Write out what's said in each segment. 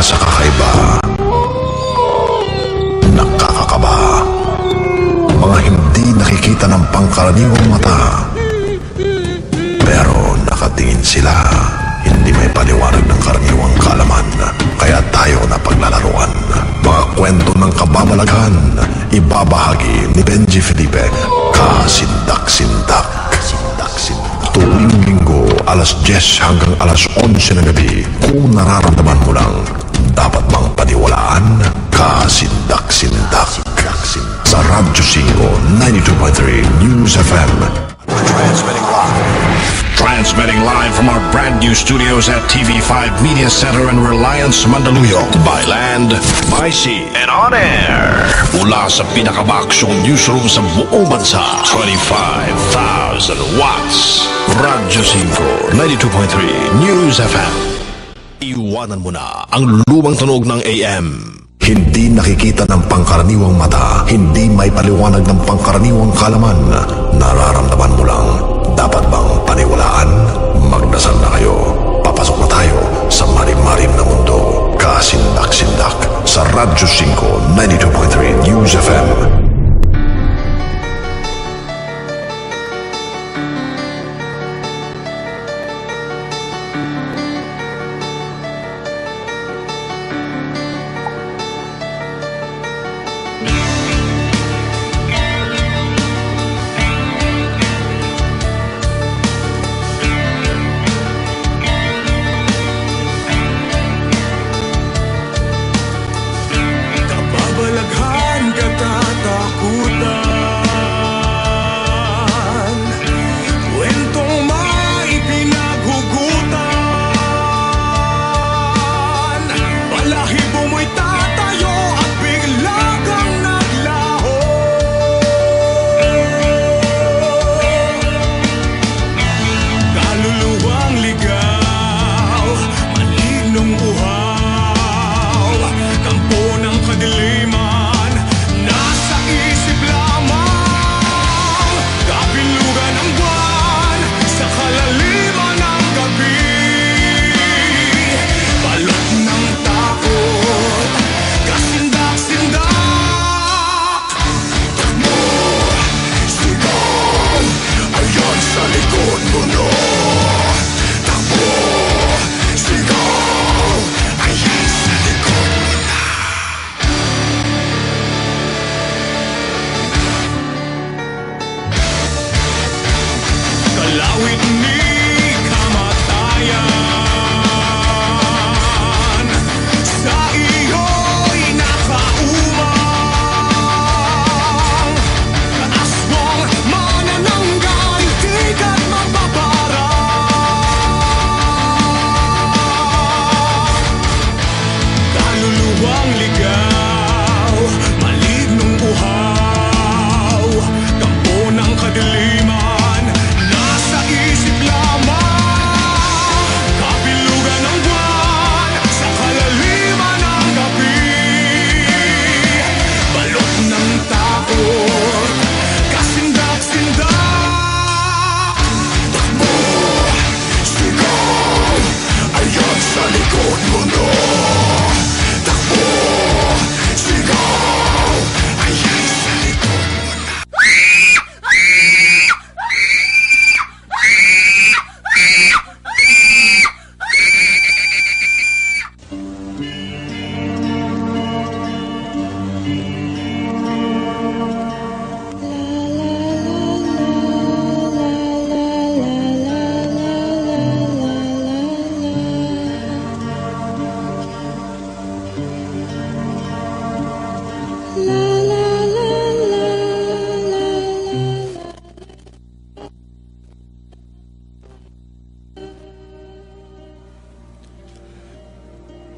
sa kakaiba, nakakakaba, mga hindi nakikita ng pangkaraniwang mata, pero nakatingin sila, hindi may paliwanag ng karaniwang kaalaman, kaya tayo na paglalaruan. Mga kwento ng kababalaghan, ibabahagi ni Benji Felipe, Kasindak-Sindak. Tuwing linggo, alas 10 hanggang alas 11 ng gabi, kung nararamdaman mo lang, dapat bang paniwalaan? Kasindak-Sindak. Sa Radyo 5, 92.3 News FM. Transmitting live from our brand new studios at TV5 Media Center in Reliance, Mandaluyong. By land, by sea, and on air. Mula sa pinakabaksyong newsroom sa buong bansa. 25,000 watts. Radyo 5, 92.3 News FM. Iwanan mo na ang lumang tunog ng AM. Hindi nakikita ng pangkaraniwang mata, hindi may paliwanag ng pangkaraniwang kalaman. Nararamdaman mo lang, dapat bang paniwalaan? Magdasal na kayo. Papasok na tayo sa marim-marim na mundo. Kasindak-sindak sa Radyo 5, 92.3 News FM.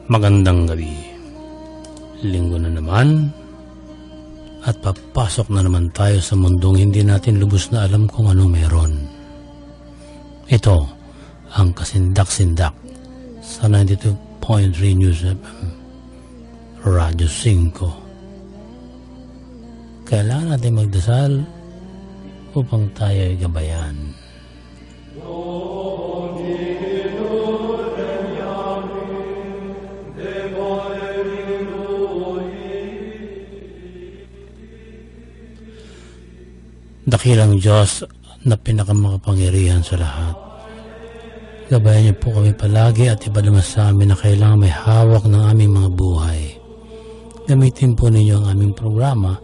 Magandang gabi. Linggo na naman at papasok na naman tayo sa mundong hindi natin lubos na alam kung anong meron. Ito ang Kasindak-Sindak sa 92.3 News FM, Radyo 5. Kailangan natin magdasal upang tayo ay gabayan. Dakilang Diyos na pinakamakapangyarihan sa lahat. Gabayan niyo po kami palagi at iba sa amin na kailangan may hawak ng aming mga buhay. Gamitin po ninyo ang aming programa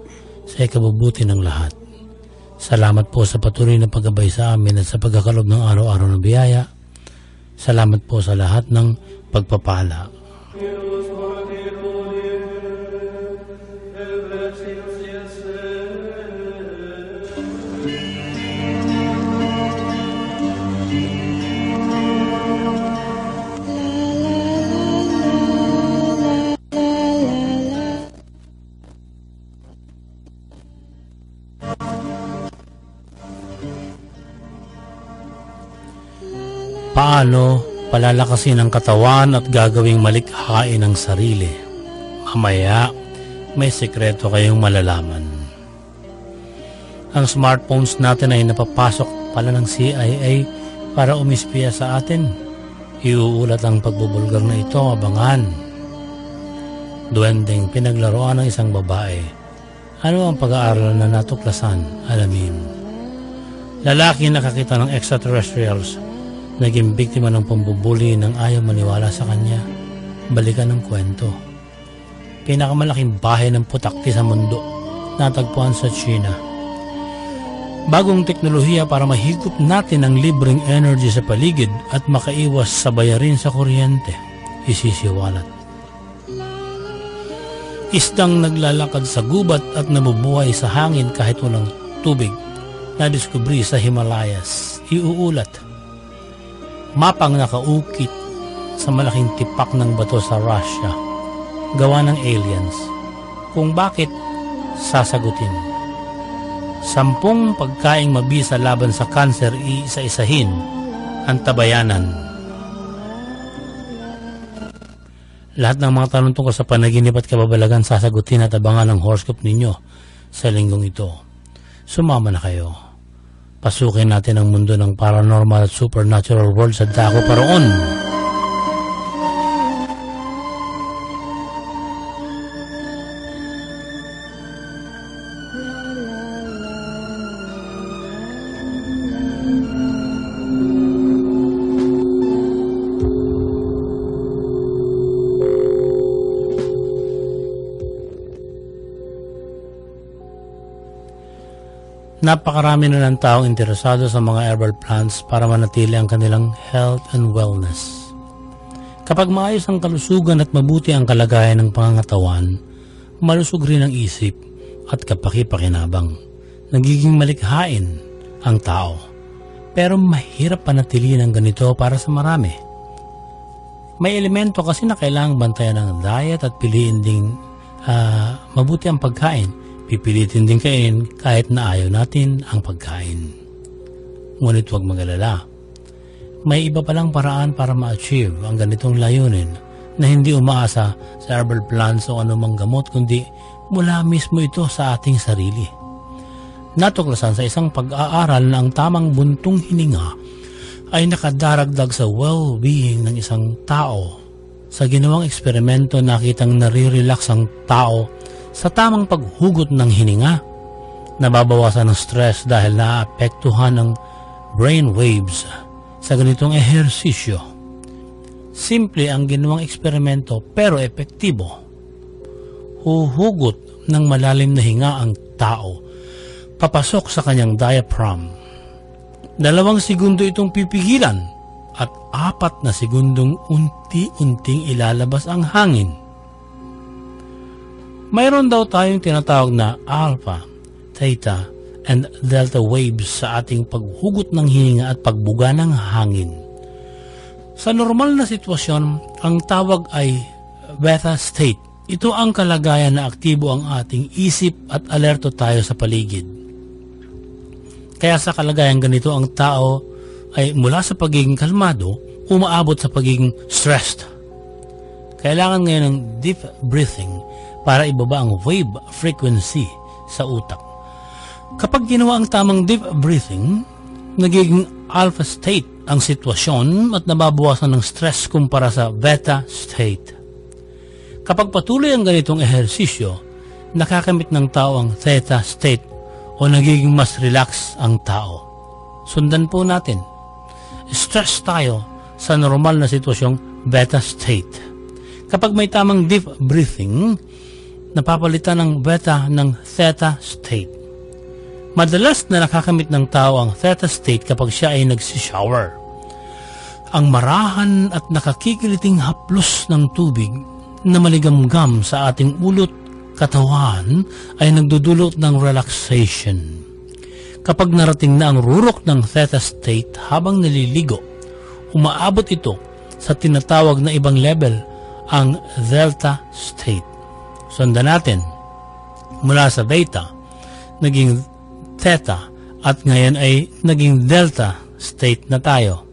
sa ikabubuti ng lahat. Salamat po sa patuloy na paggabay sa amin at sa pagkakalob ng araw-araw na biyaya. Salamat po sa lahat ng pagpapala. Paano palalakasin ang katawan at gagawing malikhain ang sarili? Mamaya, may sekreto kayong malalaman. Ang smartphones natin ay napapasok pala ng CIA para umispiya sa atin. Iuulat ang pagbubulgar na ito, abangan. Duwending pinaglaruan ng isang babae. Ano ang pag-aaral na natuklasan? Alamin. Lalaki nakakita ng extraterrestrials, naging biktima ng pambubuli ng ayaw maniwala sa kanya. Balikan ng kwento. Pinakamalaking bahay ng putakti sa mundo, natagpuan sa China. Bagong teknolohiya para mahigop natin ang libreng energy sa paligid at makaiwas sa bayarin sa kuryente. Isisiwalat. Isdang naglalakad sa gubat at nabubuhay sa hangin kahit walang tubig, nadiskubre sa Himalayas. Iuulat. Mapang nakaukit sa malaking tipak ng bato sa Russia, gawa ng aliens. Kung bakit, sasagutin. 10 pagkaing mabisa laban sa kanser, iisa-isahin ang tabayanan. Lahat ng mga tanong tungkol sa panaginip at kababalagan sasagutin at abangan ang horoscope ninyo sa linggong ito. Sumama na kayo. Pasukin natin ang mundo ng paranormal at supernatural world sa dako paroon. Napakarami na ng taong interesado sa mga herbal plants para manatili ang kanilang health and wellness. Kapag maayos ang kalusugan at mabuti ang kalagayan ng pangangatawan, malusog rin ang isip at kapaki-pakinabang. Nagiging malikhain ang tao. Pero mahirap panatiliin ang ganito para sa marami. May elemento kasi na kailangang bantayan ng diet at piliin ding mabuti ang pagkain. Pipilitin din kainin kahit na ayaw natin ang pagkain. Ngunit huwag mag-alala. May iba palang paraan para ma-achieve ang ganitong layunin na hindi umaasa sa herbal plants o anumang gamot kundi mula mismo ito sa ating sarili. Natuklasan sa isang pag-aaral na ang tamang buntong hininga ay nakadaragdag sa well-being ng isang tao. Sa ginawang eksperimento, nakitang nare-relax ang tao sa tamang paghugot ng hininga. Nababawasan ng stress dahil naapektuhan ng brain waves sa ganitong ehersisyo. Simple ang ginawang eksperimento pero epektibo. Huhugot ng malalim na hinga ang tao papasok sa kanyang diaphragm. 2 segundo itong pipigilan at 4 na segundong unti-unting ilalabas ang hangin. Mayroon daw tayong tinatawag na alpha, theta, and delta waves sa ating paghugot ng hininga at pagbuga ng hangin. Sa normal na sitwasyon, ang tawag ay beta state. Ito ang kalagayan na aktibo ang ating isip at alerto tayo sa paligid. Kaya sa kalagayan ganito, ang tao ay mula sa pagiging kalmado, umaabot sa pagiging stressed. Kailangan ngayon ng deep breathing para ibaba ang wave frequency sa utak. Kapag ginawa ang tamang deep breathing, nagiging alpha state ang sitwasyon at nababawasan ng stress kumpara sa beta state. Kapag patuloy ang ganitong ehersisyo, nakakamit ng tao ang theta state o o nagiging mas relax ang tao. Sundan po natin. Stress tayo sa normal na sitwasyong beta state. Kapag may tamang deep breathing, napapalitan ng beta ng theta state. Madalas na nakakamit ng tao ang theta state kapag siya ay nagsishower. Ang marahan at nakakikiliting haplos ng tubig na maligamgam sa ating ulot katawan ay nagdudulot ng relaxation. Kapag narating na ang rurok ng theta state habang naliligo, umaabot ito sa tinatawag na ibang level, ang delta state. Sundan natin, mula sa beta, naging theta, at ngayon ay naging delta state na tayo.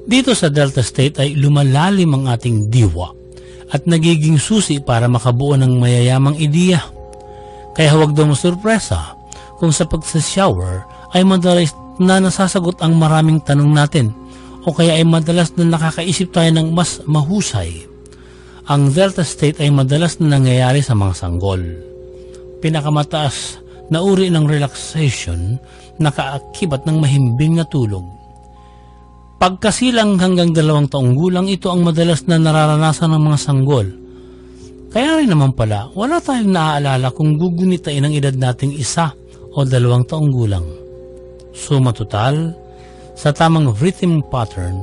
Dito sa delta state ay lumalalim ang ating diwa at nagiging susi para makabuo ng mayayamang ideya. Kaya huwag daw masurpresa kung sa pagsa-shower ay madalas na nasasagot ang maraming tanong natin o kaya ay madalas na nakakaisip tayo ng mas mahusay. Ang delta state ay madalas na nangyayari sa mga sanggol. Pinakamataas na uri ng relaxation na kaakibat ng mahimbing na tulog. Pagkasilang hanggang 2 taong gulang, ito ang madalas na nararanasan ng mga sanggol. Kaya rin naman pala, wala tayong naaalala kung gugunitain ang edad nating 1 o 2 taong gulang. Suma total, sa tamang rhythm pattern,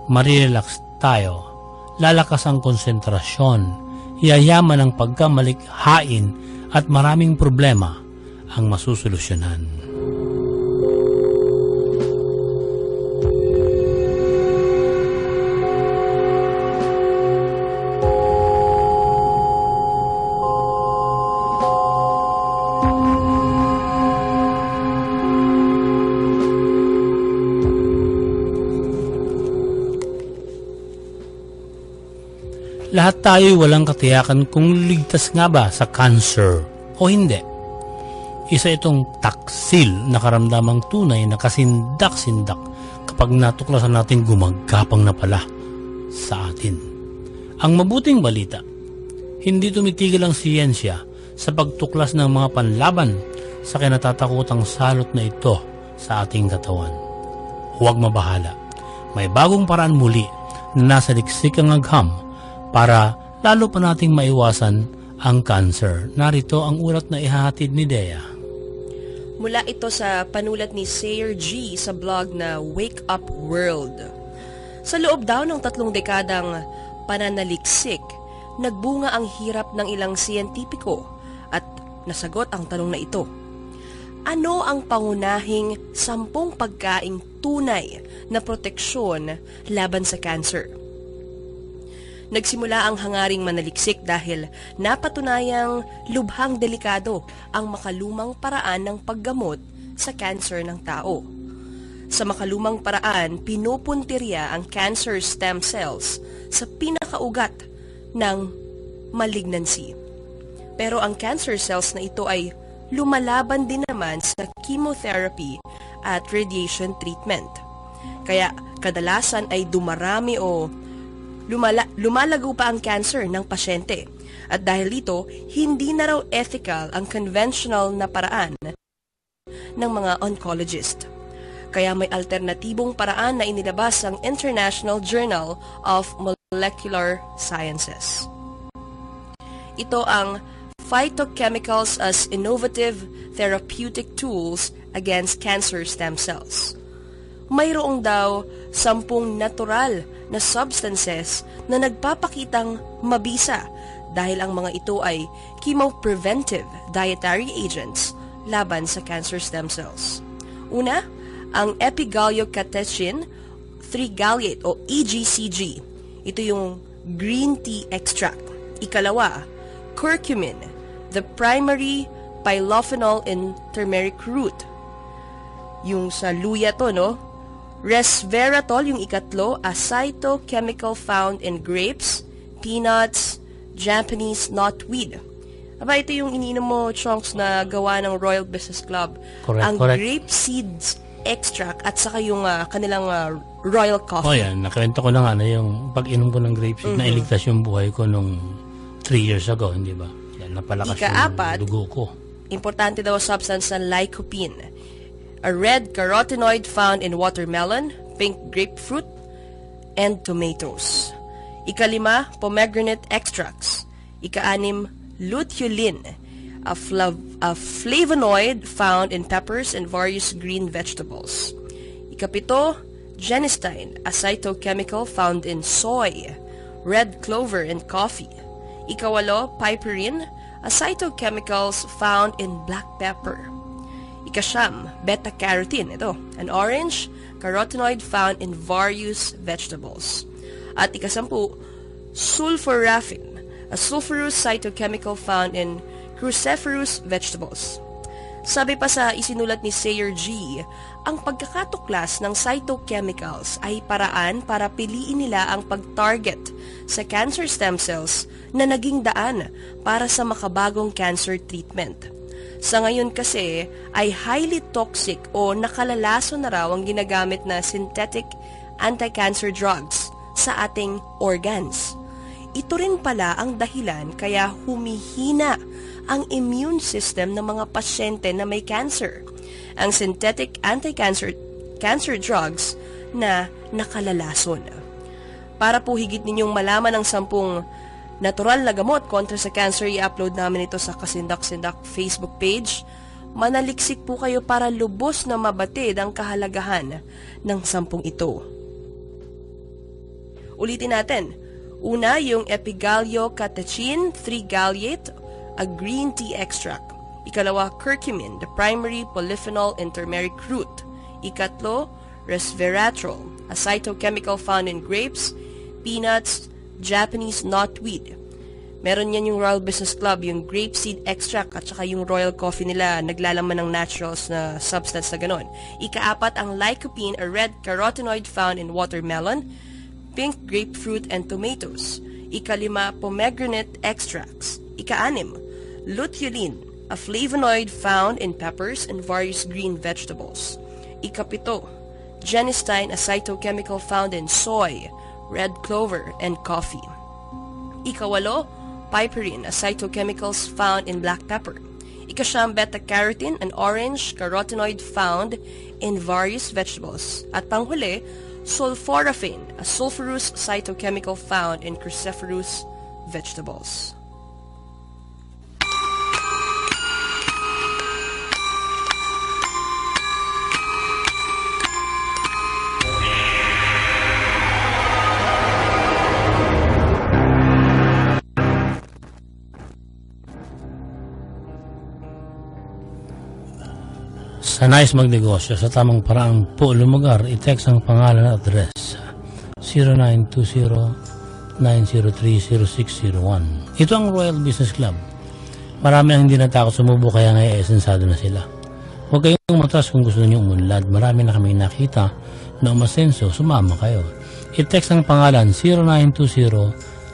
marirelax tayo, lalakas ang konsentrasyon, yayaman ang pagkamalikhain at maraming problema ang masusolusyonan. Lahat tayo'y walang katiyakan kung ligtas nga ba sa cancer o hindi. Isa itong taksil na karamdamang tunay na kasindak-sindak kapag natuklasan natin gumagapang na pala sa atin. Ang mabuting balita, hindi tumitigil ang siyensya sa pagtuklas ng mga panlaban sa kinatatakutang salot na ito sa ating katawan. Huwag mabahala. May bagong paraan muli na nasa liksik ang agham para lalo pa nating maiwasan ang cancer. Narito ang ulat na ihahatid ni Dea. Mula ito sa panulat ni Sayer G sa blog na Wake Up World. Sa loob daw ng 3 dekadang pananaliksik, nagbunga ang hirap ng ilang siyentipiko at nasagot ang tanong na ito. Ano ang pangunahing 10 pagkaing tunay na proteksyon laban sa cancer? Nagsimula ang hangaring manaliksik dahil napatunayang lubhang delikado ang makalumang paraan ng paggamot sa cancer ng tao. Sa makalumang paraan, pinupuntirya ang cancer stem cells sa pinakaugat ng malignancy. Pero ang cancer cells na ito ay lumalaban din naman sa chemotherapy at radiation treatment. Kaya kadalasan ay dumarami o lumalago pa ang cancer ng pasyente. At dahil dito, hindi na raw ethical ang conventional na paraan ng mga oncologist. Kaya may alternatibong paraan na inilabas ang International Journal of Molecular Sciences. Ito ang Phytochemicals as Innovative Therapeutic Tools Against Cancer Stem Cells. Mayroong daw 10 natural na substances na nagpapakitang mabisa dahil ang mga ito ay chemopreventive dietary agents laban sa cancer stem cells. Una, ang epigallocatechin 3-gallate o EGCG. Ito yung green tea extract. Ikalawa, curcumin, the primary phyllophenol in turmeric root. Yung sa luya to, no? Resveratrol, yung ikatlo, a phytochemical found in grapes, peanuts, Japanese knotweed. Aba, ito yung ininom mo, Chonks, na gawa ng Royal Business Club. Ang grape seeds extract at saka yung kanilang royal coffee. Oh, yan. Nakawento ko na nga na yung pag-inom ko ng grape seed, nailigtas yung buhay ko nung 3 years ago, hindi ba? Yan, napalakas yung dugo ko. importante daw substance na lycopene. A red carotenoid found in watermelon, pink grapefruit, and tomatoes. Ika-5, pomegranate extracts. Ika-6, luteolin, a flavonoid found in peppers and various green vegetables. Ika-7, genistein, a phytochemical found in soy, red clover, and coffee. Ika-8, piperine, a phytochemicals found in black pepper. Ika-9, beta-carotene, ito, an orange carotenoid found in various vegetables. At ika-10, sulforaphane, a sulfurous phytochemical found in cruciferous vegetables. Sabi pa sa isinulat ni Sayer G., ang pagkakatuklas ng phytochemicals ay paraan para piliin nila ang pag-target sa cancer stem cells na naging daan para sa makabagong cancer treatment. Sa ngayon kasi ay highly toxic o nakalalaso na raw ang ginagamit na synthetic anti-cancer drugs sa ating organs. Ito rin pala ang dahilan kaya humihina ang immune system ng mga pasyente na may cancer. Ang synthetic anti-cancer drugs na nakalalason. Para po higit ninyong malaman ang 10 natural na gamot kontra sa cancer, i-upload namin ito sa Kasindak-Sindak Facebook page. Manaliksik po kayo para lubos na mabatid ang kahalagahan ng 10 ito. Ulitin natin. Una, yung epigallocatechin 3-gallate, a green tea extract. Ikalawa, curcumin, the primary polyphenol in turmeric root. Ikatlo, resveratrol, a phytochemical found in grapes, peanuts, Japanese knotweed. Meron yan yung Royal Business Club, yung grapeseed extract at saka yung Royal Coffee nila, naglalaman ng naturals na substance na ganon. Ika-4, ang lycopene, a red carotenoid found in watermelon, pink grapefruit, and tomatoes. Ika-5, pomegranate extracts. Ika-6, luteolin, a flavonoid found in peppers and various green vegetables. Ika-7, genistein, a phytochemical found in soy, red clover, and coffee. Ika-8, piperine, a phytochemicals found in black pepper. Ika-9, beta-carotene, an orange carotenoid found in various vegetables. At panghuli, sulforaphane, a sulfurous phytochemical found in cruciferous vegetables. Sa nais magnegosyo sa tamang paraang po lumagar, i-text ang pangalan at address 0920-903-0601. Ito ang Royal Business Club. Marami ang hindi natakot sumubo kaya ngayon esensado na sila. Huwag kayong matras kung gusto niyo umunlad. Marami na kaming nakita na umasenso, sumama kayo. I-text ang pangalan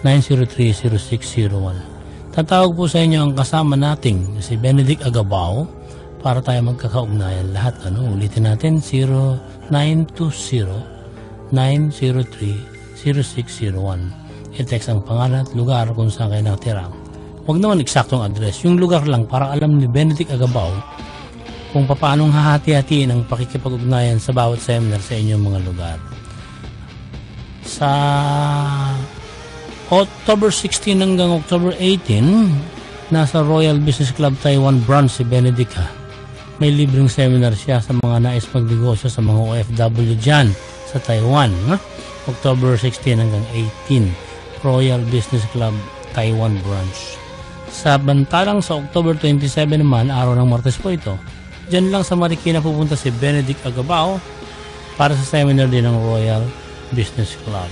0920-903-0601. Tatawag po sa inyo ang kasama nating si Benedict Agabao para tayo magkakaugnayan lahat. Ulitin natin, 0920-903-0601. I-text ang pangalan at lugar kung saan kayo nakatira. Huwag naman eksaktong address. Yung lugar lang para alam ni Benedict Agabao kung paanong hahati-hatiin ang pakikipag-ugnayan sa bawat seminar sa inyong mga lugar. Sa October 16 hanggang October 18, nasa Royal Business Club Taiwan branch si Benedict ha. May libreng seminar siya sa mga nais magnegosyo sa mga OFW dyan sa Taiwan. October 16 hanggang 18, Royal Business Club Taiwan branch. Samantalang sa October 27 naman, araw ng Martes po ito, dyan lang sa Marikina pupunta si Benedict Agabao para sa seminar din ng Royal Business Club.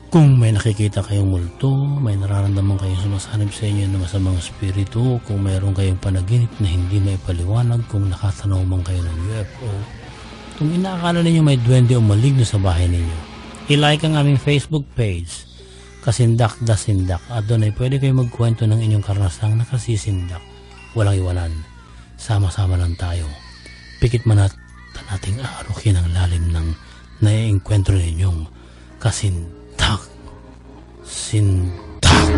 Kung may nakikita kayong multo, may nararamdaman kayong sumasanib sa inyo na masamang spirito, kung mayroon kayong panaginip na hindi may paliwanag, kung nakatanaw man kayo ng UFO, kung inaakala ninyo may duwende o maligno sa bahay ninyo, i-like ang aming Facebook page, Kasindak da Sindak, at doon ay pwede kayo magkwento ng inyong karanasang nakasisindak. Walang iwanan. Sama-sama lang tayo. Pikit man at nating aarukin ang lalim ng naiengkwentro ninyong kasintak. Sintak.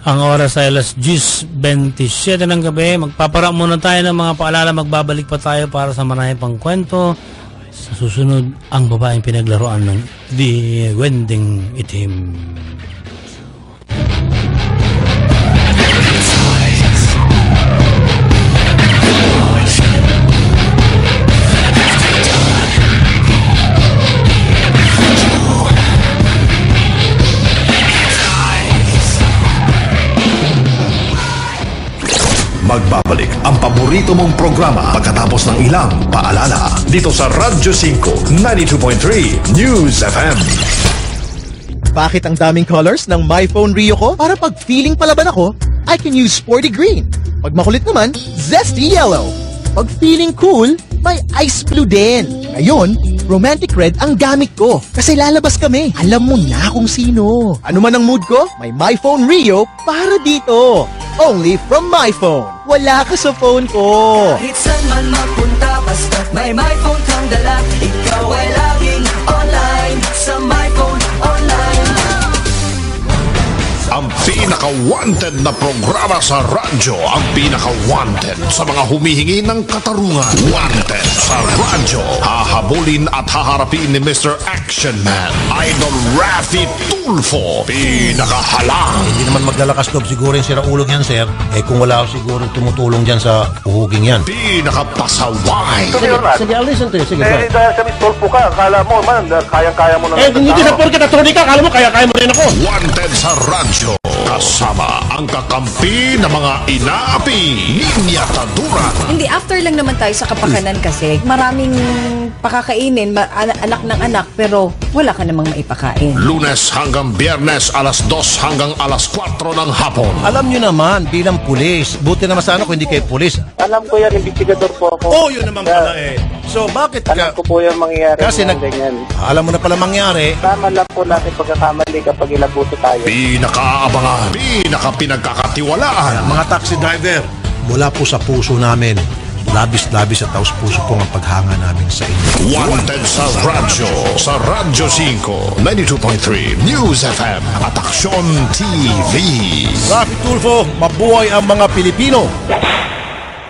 Ang oras ay alas 10:27 ng gabi. Magpapara muna tayo ng mga paalala. Magbabalik pa tayo para sa marami pang kwento. Sa susunod, ang babaeng pinaglaruan ng The Wending Itim. Magbabalik ang paborito mong programa pagkatapos ng ilang paalala dito sa Radyo 5 92.3 News FM. Bakit ang daming colors ng My Phone Rio ko? Para pag feeling palaban ako, I can use Sporty Green. Pag makulit naman, Zesty Yellow. Pag feeling cool, may Ice Blue din. Ngayon, Romantic Red ang gamit ko kasi lalabas kami. Alam mo na kung sino. Ano man ang mood ko, may My Phone Rio para dito. Only from My Phone. Wala ka sa phone ko. Kahit saan man mapunta, basta't may My Phone kang dala. Ikaw ay laging online sa My Phone Online. Ang pinaka-wanted na programa sa radyo. Ang pinaka-wanted sa mga humihingi ng katarungan. Wanted sa radyo. Hahabulin at haharapin ni Mr. Action Man, Idol Raffy Tulfo. Pinakahalang. Hindi naman maglalakas loob siguro yung siraulong yan, sir. Eh kung wala ako siguro tumutulong dyan sa uhuging yan. Pinakapasaway. Sige, I'll listen to you. Sige, sir. Dahil sa Miss Tulfo ka, akala mo man, kayang-kaya mo na. Hindi sa porket attorney ka, akala mo kaya-kaya mo rin ako. Wanted sa radyo. Kasama ang kakampi ng mga inaapi. Ninyataduran. Hindi, after lang naman tayo sa kapakanan kasi maraming pakakainin, anak ng anak, pero wala ka namang maipakain. Lunes hanggang Biyernes, alas 2 hanggang alas 4 ng hapon. Alam nyo naman, bilang pulis, buti naman sana kung hindi kayo pulis. Alam ko yan, investigador po ako. Oh, yun naman pala eh. So, bakit Alam ko po yung mangyayari. Kasi ganyan. alam mo na pala mangyari. Tama lang po natin pagkakamali kapag ilabuto tayo. Pinakaabangan, pinakapinagkakatiwalaan. Mga taxi driver, mula po sa puso namin, labis-labis at taus-puso po ang paghanga namin sa inyo. Wanted sa radyo, sa Radyo 5, 92.3 News FM at Aksyon TV. Raffy Tulfo, mabuhay ang mga Pilipino.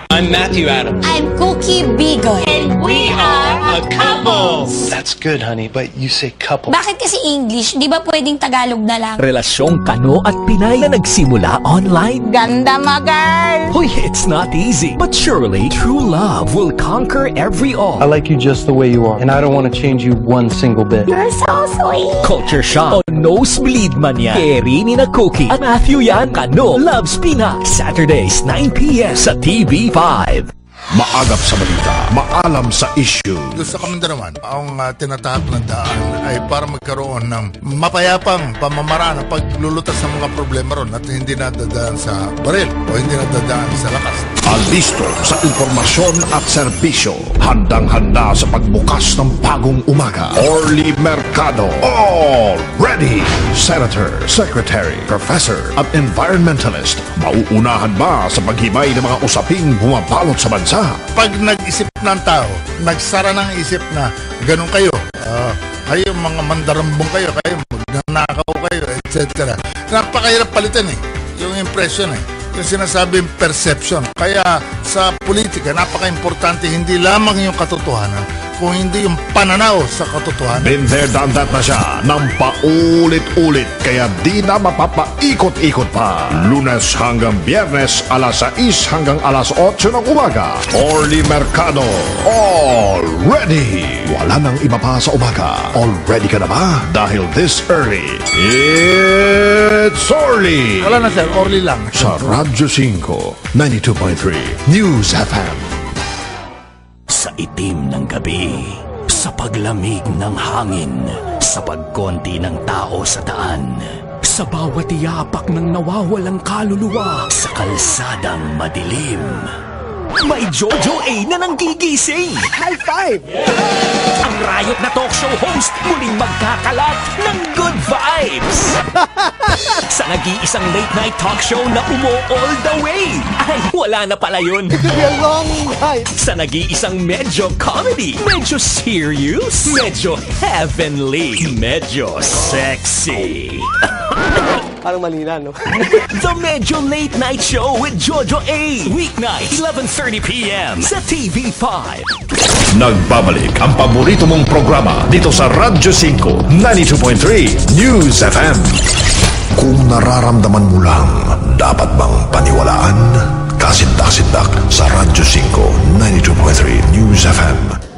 I'm Matthew Adams. I'm Cookie Bigoy. And we are a couple. That's good, honey, but you say couple. Bakit kasi English? Di ba pwedeng Tagalog na lang? Relasyong Kano at Pinay na nagsimula online. Ganda magal! Hoy, it's not easy. But surely, true love will conquer every all. I like you just the way you are, and I don't want to change you one single bit. You're so sweet. Culture Shock o Nosebleed man yan. Kerry ni na Cookie at Matthew yan. Kano Loves Pinas. Saturdays, 9 p.m. sa TV5. Maagap sa balita, maalam sa issue. Sa Kamandaraman, ang tinatahak na daan ay para magkaroon ng mapayapang pamamaraan ng paglulutas ng mga problema ron at hindi nadadaan sa baril o hindi nadadaan sa lakas. Alisto sa impormasyon at serbisyo. Handang-handa sa pagbukas ng bagong umaga. Orly Mercado. All ready. Senator, Secretary, Professor at Environmentalist. Mauunahan ba sa paghimay ng mga usaping bumabalot sa bansa? Pag nag-isip ng tao, nagsara ng isip na ganun kayo, kayo mga mandarambong kayo magnanakaw kayo, etc. Napakahirap palitan yung impression yung sinasabing perception. Kaya sa politika, napaka-importante hindi lamang yung katotohanan, kung hindi yung pananaw sa katotohanan. Been there, done that na siya ng paulit-ulit, kaya di na mapapaikot-ikot pa. Lunes hanggang Biyernes, alas 6 hanggang alas 8 ng umaga. Orly Mercado, all ready. Wala nang iba pa sa umaga. All ready ka na ba? Dahil this early, it's Orly. Wala na sir, Orly lang. Sa Radyo 5, 92.3 News FM. Sa itim ng gabi, sa paglamig ng hangin, sa pagkonti ng tao sa daan, sa bawat yapak ng nawawalang kaluluwa, sa kalsadang madilim. May Jojo A na nang gigising! High five! Ang rayot na talk show host muling magkakalat ng good vibes! Sa nag-iisang late night talk show na all the way. Ay, wala na pala yun. It could be a long night. Sa nag-iisang medyo comedy, medyo serious, medyo heavenly, medyo sexy. Parang malina, no? The Medyo Late Night Show with Jojo A. Weeknight, 11:30 p.m. sa TV5. Nagbabalik ang paborito mong programa dito sa Radyo 5, 92.3 News FM. Kung nararamdaman mo lang, dapat bang paniwalaan? Kasindak-sindak sa Radyo 5, 92.3 News FM.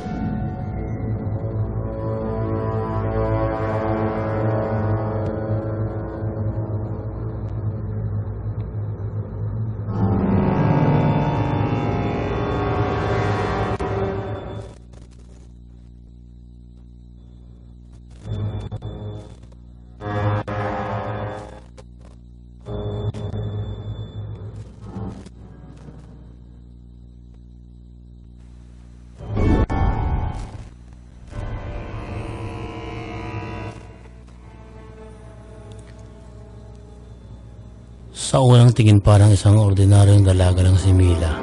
Sa unang tingin parang isang ordinaryong dalaga lang si Mila.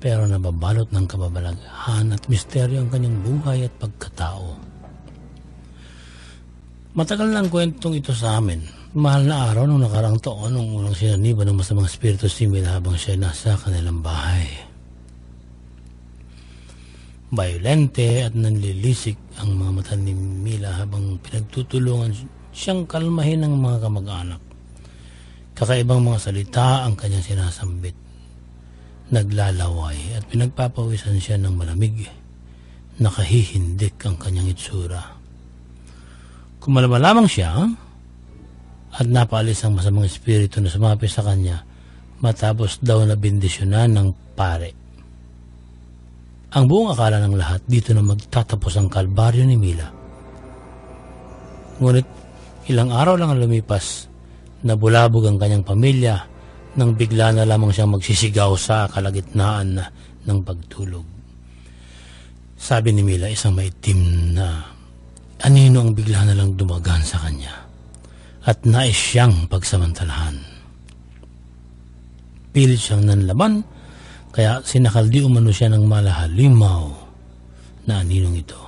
Pero nababalot ng kababalaghan at misteryo ang kanyang buhay at pagkatao. Matagal na ang kwentong ito sa amin. Mahal na araw nung nakarang taon nung unang sinaniba ng masamang espiritu si Mila habang siya nasa kanilang bahay. Bayolente at nanlilisik ang mga mata ni Mila habang pinagtutulungan siyang kalmahin ng mga kamag-anak. Kakaibang mga salita ang kanyang sinasambit. Naglalaway at pinagpapawisan siya ng malamig. Nakahihindik ang kanyang itsura. Kumalaba lamang siya at napaalis ang masamang espiritu na sumapi sa kanya matapos daw na bendisyonan ng pare. Ang buong akala ng lahat dito na magtatapos ang kalbaryo ni Mila. Ngunit ilang araw lang ang lumipas, nabulabog ang kanyang pamilya nang bigla na lamang siyang magsisigaw sa kalagitnaan ng pagtulog. Sabi ni Mila, isang maitim na anino ang bigla na lang dumagan sa kanya at nais siyang pagsamantalahan. Pilit siyang nanlaban, kaya sinakaldi umano siya ng malahalimaw na aninong ito.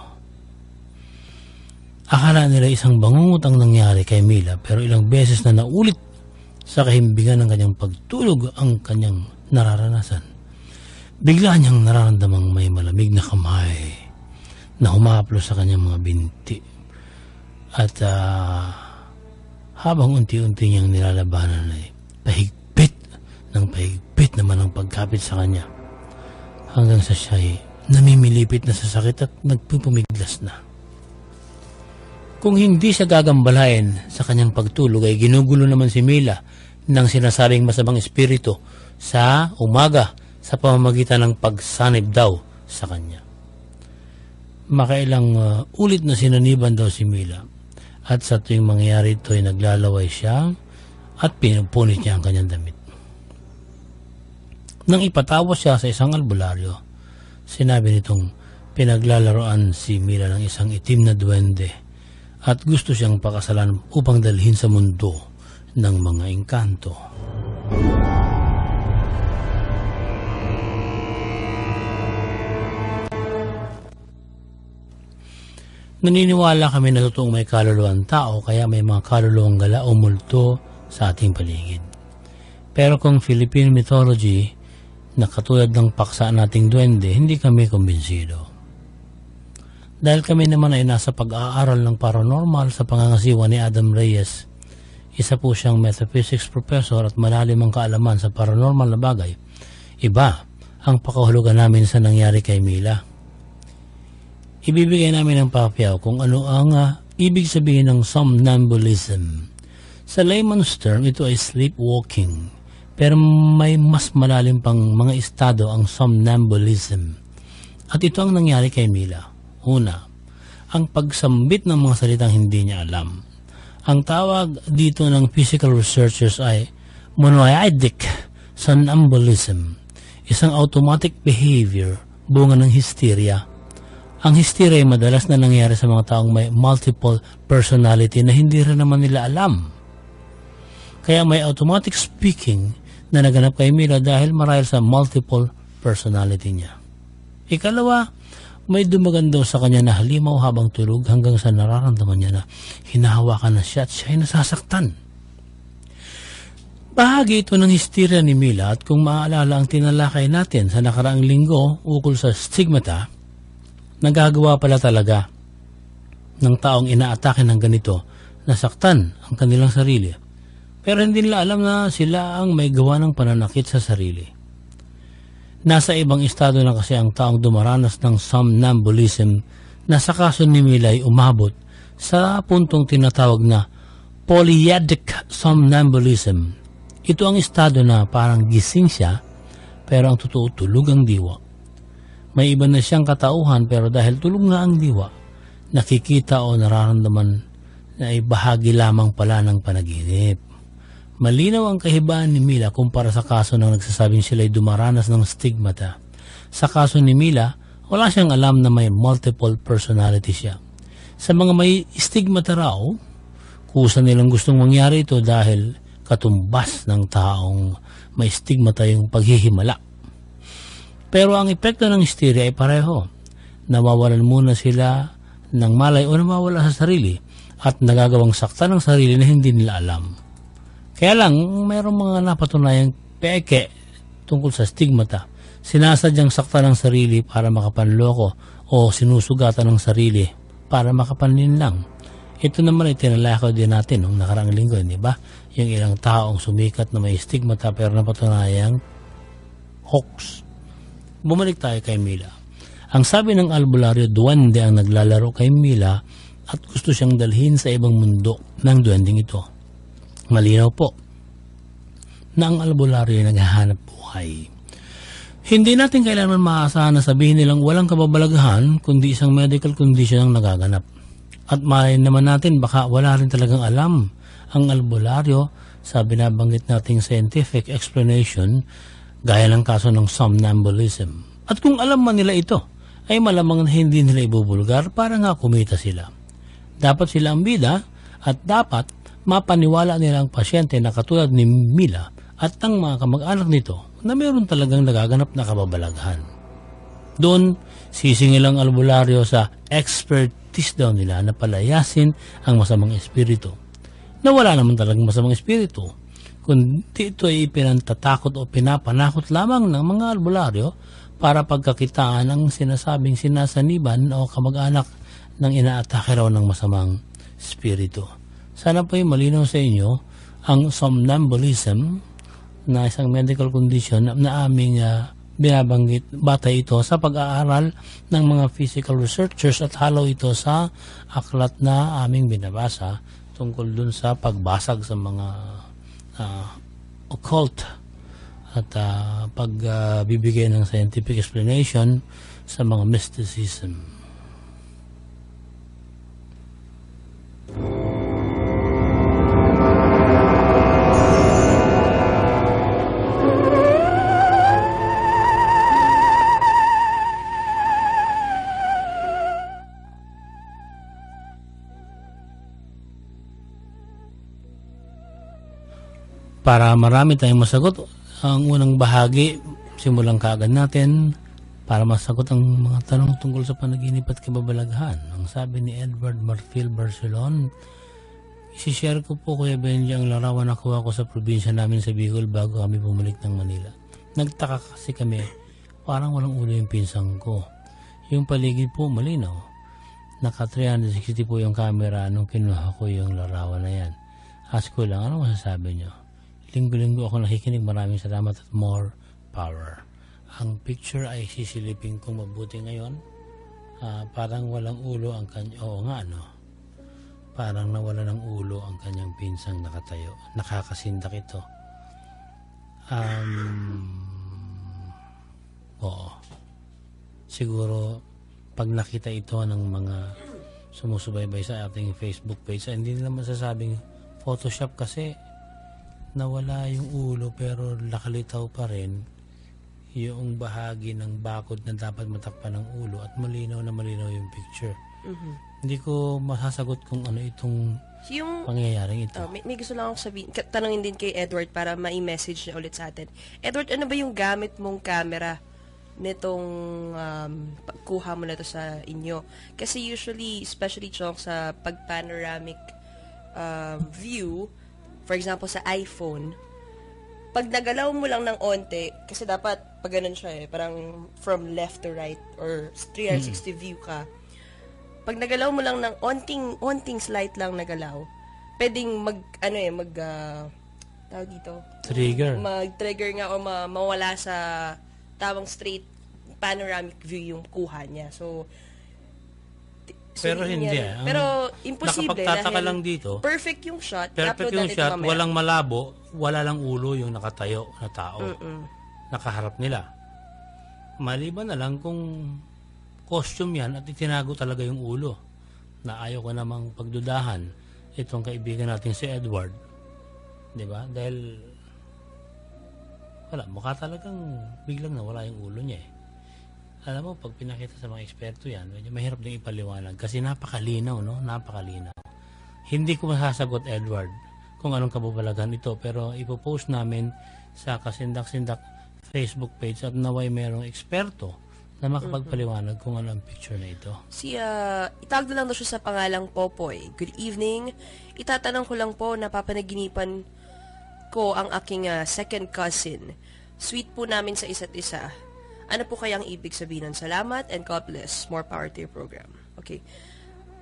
Akala nila isang bangungot ang nangyari kay Mila, pero ilang beses na naulit sa kahimbingan ng kanyang pagtulog ang kanyang nararanasan. Bigla niyang nararamdamang may malamig na kamay na humaplo sa kanyang mga binti. At habang unti-unti niyang nilalabanan ay pahigpit naman ang pagkapit sa kanya. Hanggang sa siya ay namimilipit na sa sakit at nagpupumiglas na. Kung hindi siya gagambalain sa kanyang pagtulog ay ginugulo naman si Mila ng sinasabing masamang espiritu sa umaga sa pamamagitan ng pagsanib daw sa kanya. Makailang ulit na sinaniban daw si Mila at sa tuwing mangyayari ito ay naglalaway siya at pinupunit niya ang kanyang damit. Nang ipatawas siya sa isang albularyo, sinabi nitong pinaglalaroan si Mila ng isang itim na duwende at gusto siyang pakasalan upang dalhin sa mundo ng mga engkanto. Naniniwala kami na totoong may kaluluwang tao, kaya may mga kaluluwang gala o multo sa ating paligid. Pero kung Philippine mythology na katulad ng paksa nating duwende, hindi kami kumbinsido. Dahil kami naman ay nasa pag-aaral ng paranormal sa pangangasiwa ni Adam Reyes. Isa po siyang metaphysics professor at malalim ang kaalaman sa paranormal na bagay. Iba ang pakahulugan namin sa nangyari kay Mila. Ibibigay namin ng papayaw kung ano ang ibig sabihin ng somnambulism. Sa layman's term, ito ay sleepwalking. Pero may mas malalim pang mga estado ang somnambulism. At ito ang nangyari kay Mila. Una, ang pagsambit ng mga salitang hindi niya alam. Ang tawag dito ng physical researchers ay monoidic somnambulism, isang automatic behavior bunga ng hysteria. Ang hysteria ay madalas na nangyayari sa mga taong may multiple personality na hindi rin naman nila alam. Kaya may automatic speaking na naganap kay Mila dahil marahil sa multiple personality niya. Ikalawa, may dumagan daw sa kanya na halimaw habang tulog hanggang sa nararamdaman niya na hinahawakan na siya at siya ay nasasaktan. Bahagi ito ng hysteria ni Mila at kung maaalala ang tinalakay natin sa nakaraang linggo ukol sa stigmata, nagagawa pala talaga ng taong inaatake ng ganito na saktan ang kanilang sarili. Pero hindi nila alam na sila ang may gawa ng pananakit sa sarili. Nasa ibang estado na kasi ang taong dumaranas ng somnambulism na sa kaso ni Mila ay umabot sa puntong tinatawag na polyadic somnambulism. Ito ang estado na parang gising siya pero ang totoo tulog ang diwa. May iba na siyang katauhan pero dahil tulog na ang diwa, nakikita o nararamdaman na ay bahagi lamang pala ng panaginip. Malinaw ang kahibaan ni Mila kumpara sa kaso ng nagsasabing sila'y dumaranas ng stigmata. Sa kaso ni Mila, wala siyang alam na may multiple personality siya. Sa mga may stigmata raw, kusa nilang gustong mangyari ito dahil katumbas ng taong may stigmata yung paghihimala. Pero ang epekto ng hysteria ay pareho. Nawawalan muna sila ng malay o nawawala sa sarili at nagagawang sakta ng sarili na hindi nila alam. Kaya lang, mayroong mga napatunayang peke tungkol sa stigmata. Sinasadyang sakta ng sarili para makapanloko o sinusugatan ng sarili para makapanlinlang. Ito naman ay tinalakaw din natin noong nakaraang linggo, di ba? Yung ilang taong sumikat na may stigmata pero napatunayang hoax. Bumalik tayo kay Mila. Ang sabi ng albularyo, duwende ang naglalaro kay Mila at gusto siyang dalhin sa ibang mundo ng duwending ito. Malinaw po na ang albularyo ay naghahanap buhay. Hindi natin kailangan maasahan na sabihin nilang walang kababalaghan kundi isang medical condition ang nagaganap. At malay naman natin baka wala rin talagang alam ang albularyo sa binabanggit nating scientific explanation gaya ng kaso ng somnambulism. At kung alam man nila ito, ay malamang na hindi nila ibubulgar para nga kumita sila. Dapat sila ang bida at dapat mapaniwala nila ang pasyente na katulad ni Mila at ang mga kamag-anak nito na mayroon talagang nagaganap na kababalaghan. Doon, sisingil ang albularyo sa expertise daw nila na palayasin ang masamang espiritu. Na wala naman talagang masamang espiritu, kundi ito ay pinantatakot o pinapanakot lamang ng mga albularyo para pagkakitaan ang sinasabing sinasaniban o kamag-anak ng inaatake raw ng masamang espiritu. Sana po ay malinaw sa inyo ang somnambulism na isang medical condition na aming binabanggit batay ito sa pag-aaral ng mga physical researchers at halo ito sa aklat na aming binabasa tungkol dun sa pagbasag sa mga occult at pagbibigay ng scientific explanation sa mga mysticism. Para marami tayong masagot, ang unang bahagi, simulang kaagad natin para masagot ang mga tanong tungkol sa panaginip at kababalaghan. Ang sabi ni Edward Marfil Barcelon, isishare ko po Kuya Benji ang larawan na kuha ko sa probinsya namin sa Bicol bago kami bumalik ng Manila. Nagtaka kasi kami, parang walang ulo yung pinsang ko. Yung paligid po malinaw. Naka 360 po yung camera nung kinuha ko yung larawan na yan. Ask ko lang, ano masasabi nyo? Linggo-linggo ako nakikinig. Maraming salamat at more power. Ang picture ay sisilipin kong mabuti ngayon. Parang walang ulo ang kanya. Oo nga, no? Parang nawala ng ulo ang kanyang pinsang nakatayo. Nakakasindak ito. Oo. Siguro, pag nakita ito ng mga sumusubaybay sa ating Facebook page, hindi nila masasabing Photoshop kasi nawala yung ulo pero nakalitaw pa rin yung bahagi ng bakod na dapat matakpan ng ulo at malinaw na malinaw yung picture. Hindi ko masasagot kung ano itong pangyayaring ito. May gusto lang akong sabihin, tanongin din kay Edward para ma-message niya ulit sa atin. Edward, ano ba yung gamit mong camera nitong kuha mo na to sa inyo? Kasi usually, especially Chong, sa pag-panoramic view, for example, sa iPhone, pag nagalaw mo lang ng onte, kasi dapat pag ganun siya parang from left to right or 360 view ka. Pag nagalaw mo lang ng onting slight lang nagalaw, pwedeng tawag dito? Mag-trigger nga o mawala sa tamang straight panoramic view yung kuha niya. Pero hindi pero imposible nakapagtataka lang dito. Perfect yung shot. Perfect yung shot, walang malabo, wala lang ulo yung nakatayo na tao. Nakaharap nila. Maliban na lang kung costume yan at itinago talaga yung ulo. Na ayaw ko namang pagdudahan itong kaibigan natin si Edward. 'Di ba? Dahil mukha talagang biglang nawala yung ulo niya. Alam mo, pag pinakita sa mga eksperto yan, medyo mahirap din ipaliwanag kasi napakalinaw, no? Napakalinaw. Hindi ko masasagot, Edward, kung anong kababalagan ito, pero ipopost namin sa Kasindak-Sindak Facebook page at naway merong eksperto na makapagpaliwanag kung ano ang picture na ito. Itag na lang daw siya sa pangalang Popoy. Good evening. Itatanong ko lang po, napapanaginipan ko ang aking second cousin. Sweet po namin sa isa't isa. Ano po kayang ibig sabihin ng salamat and God bless. More power to your program. Okay.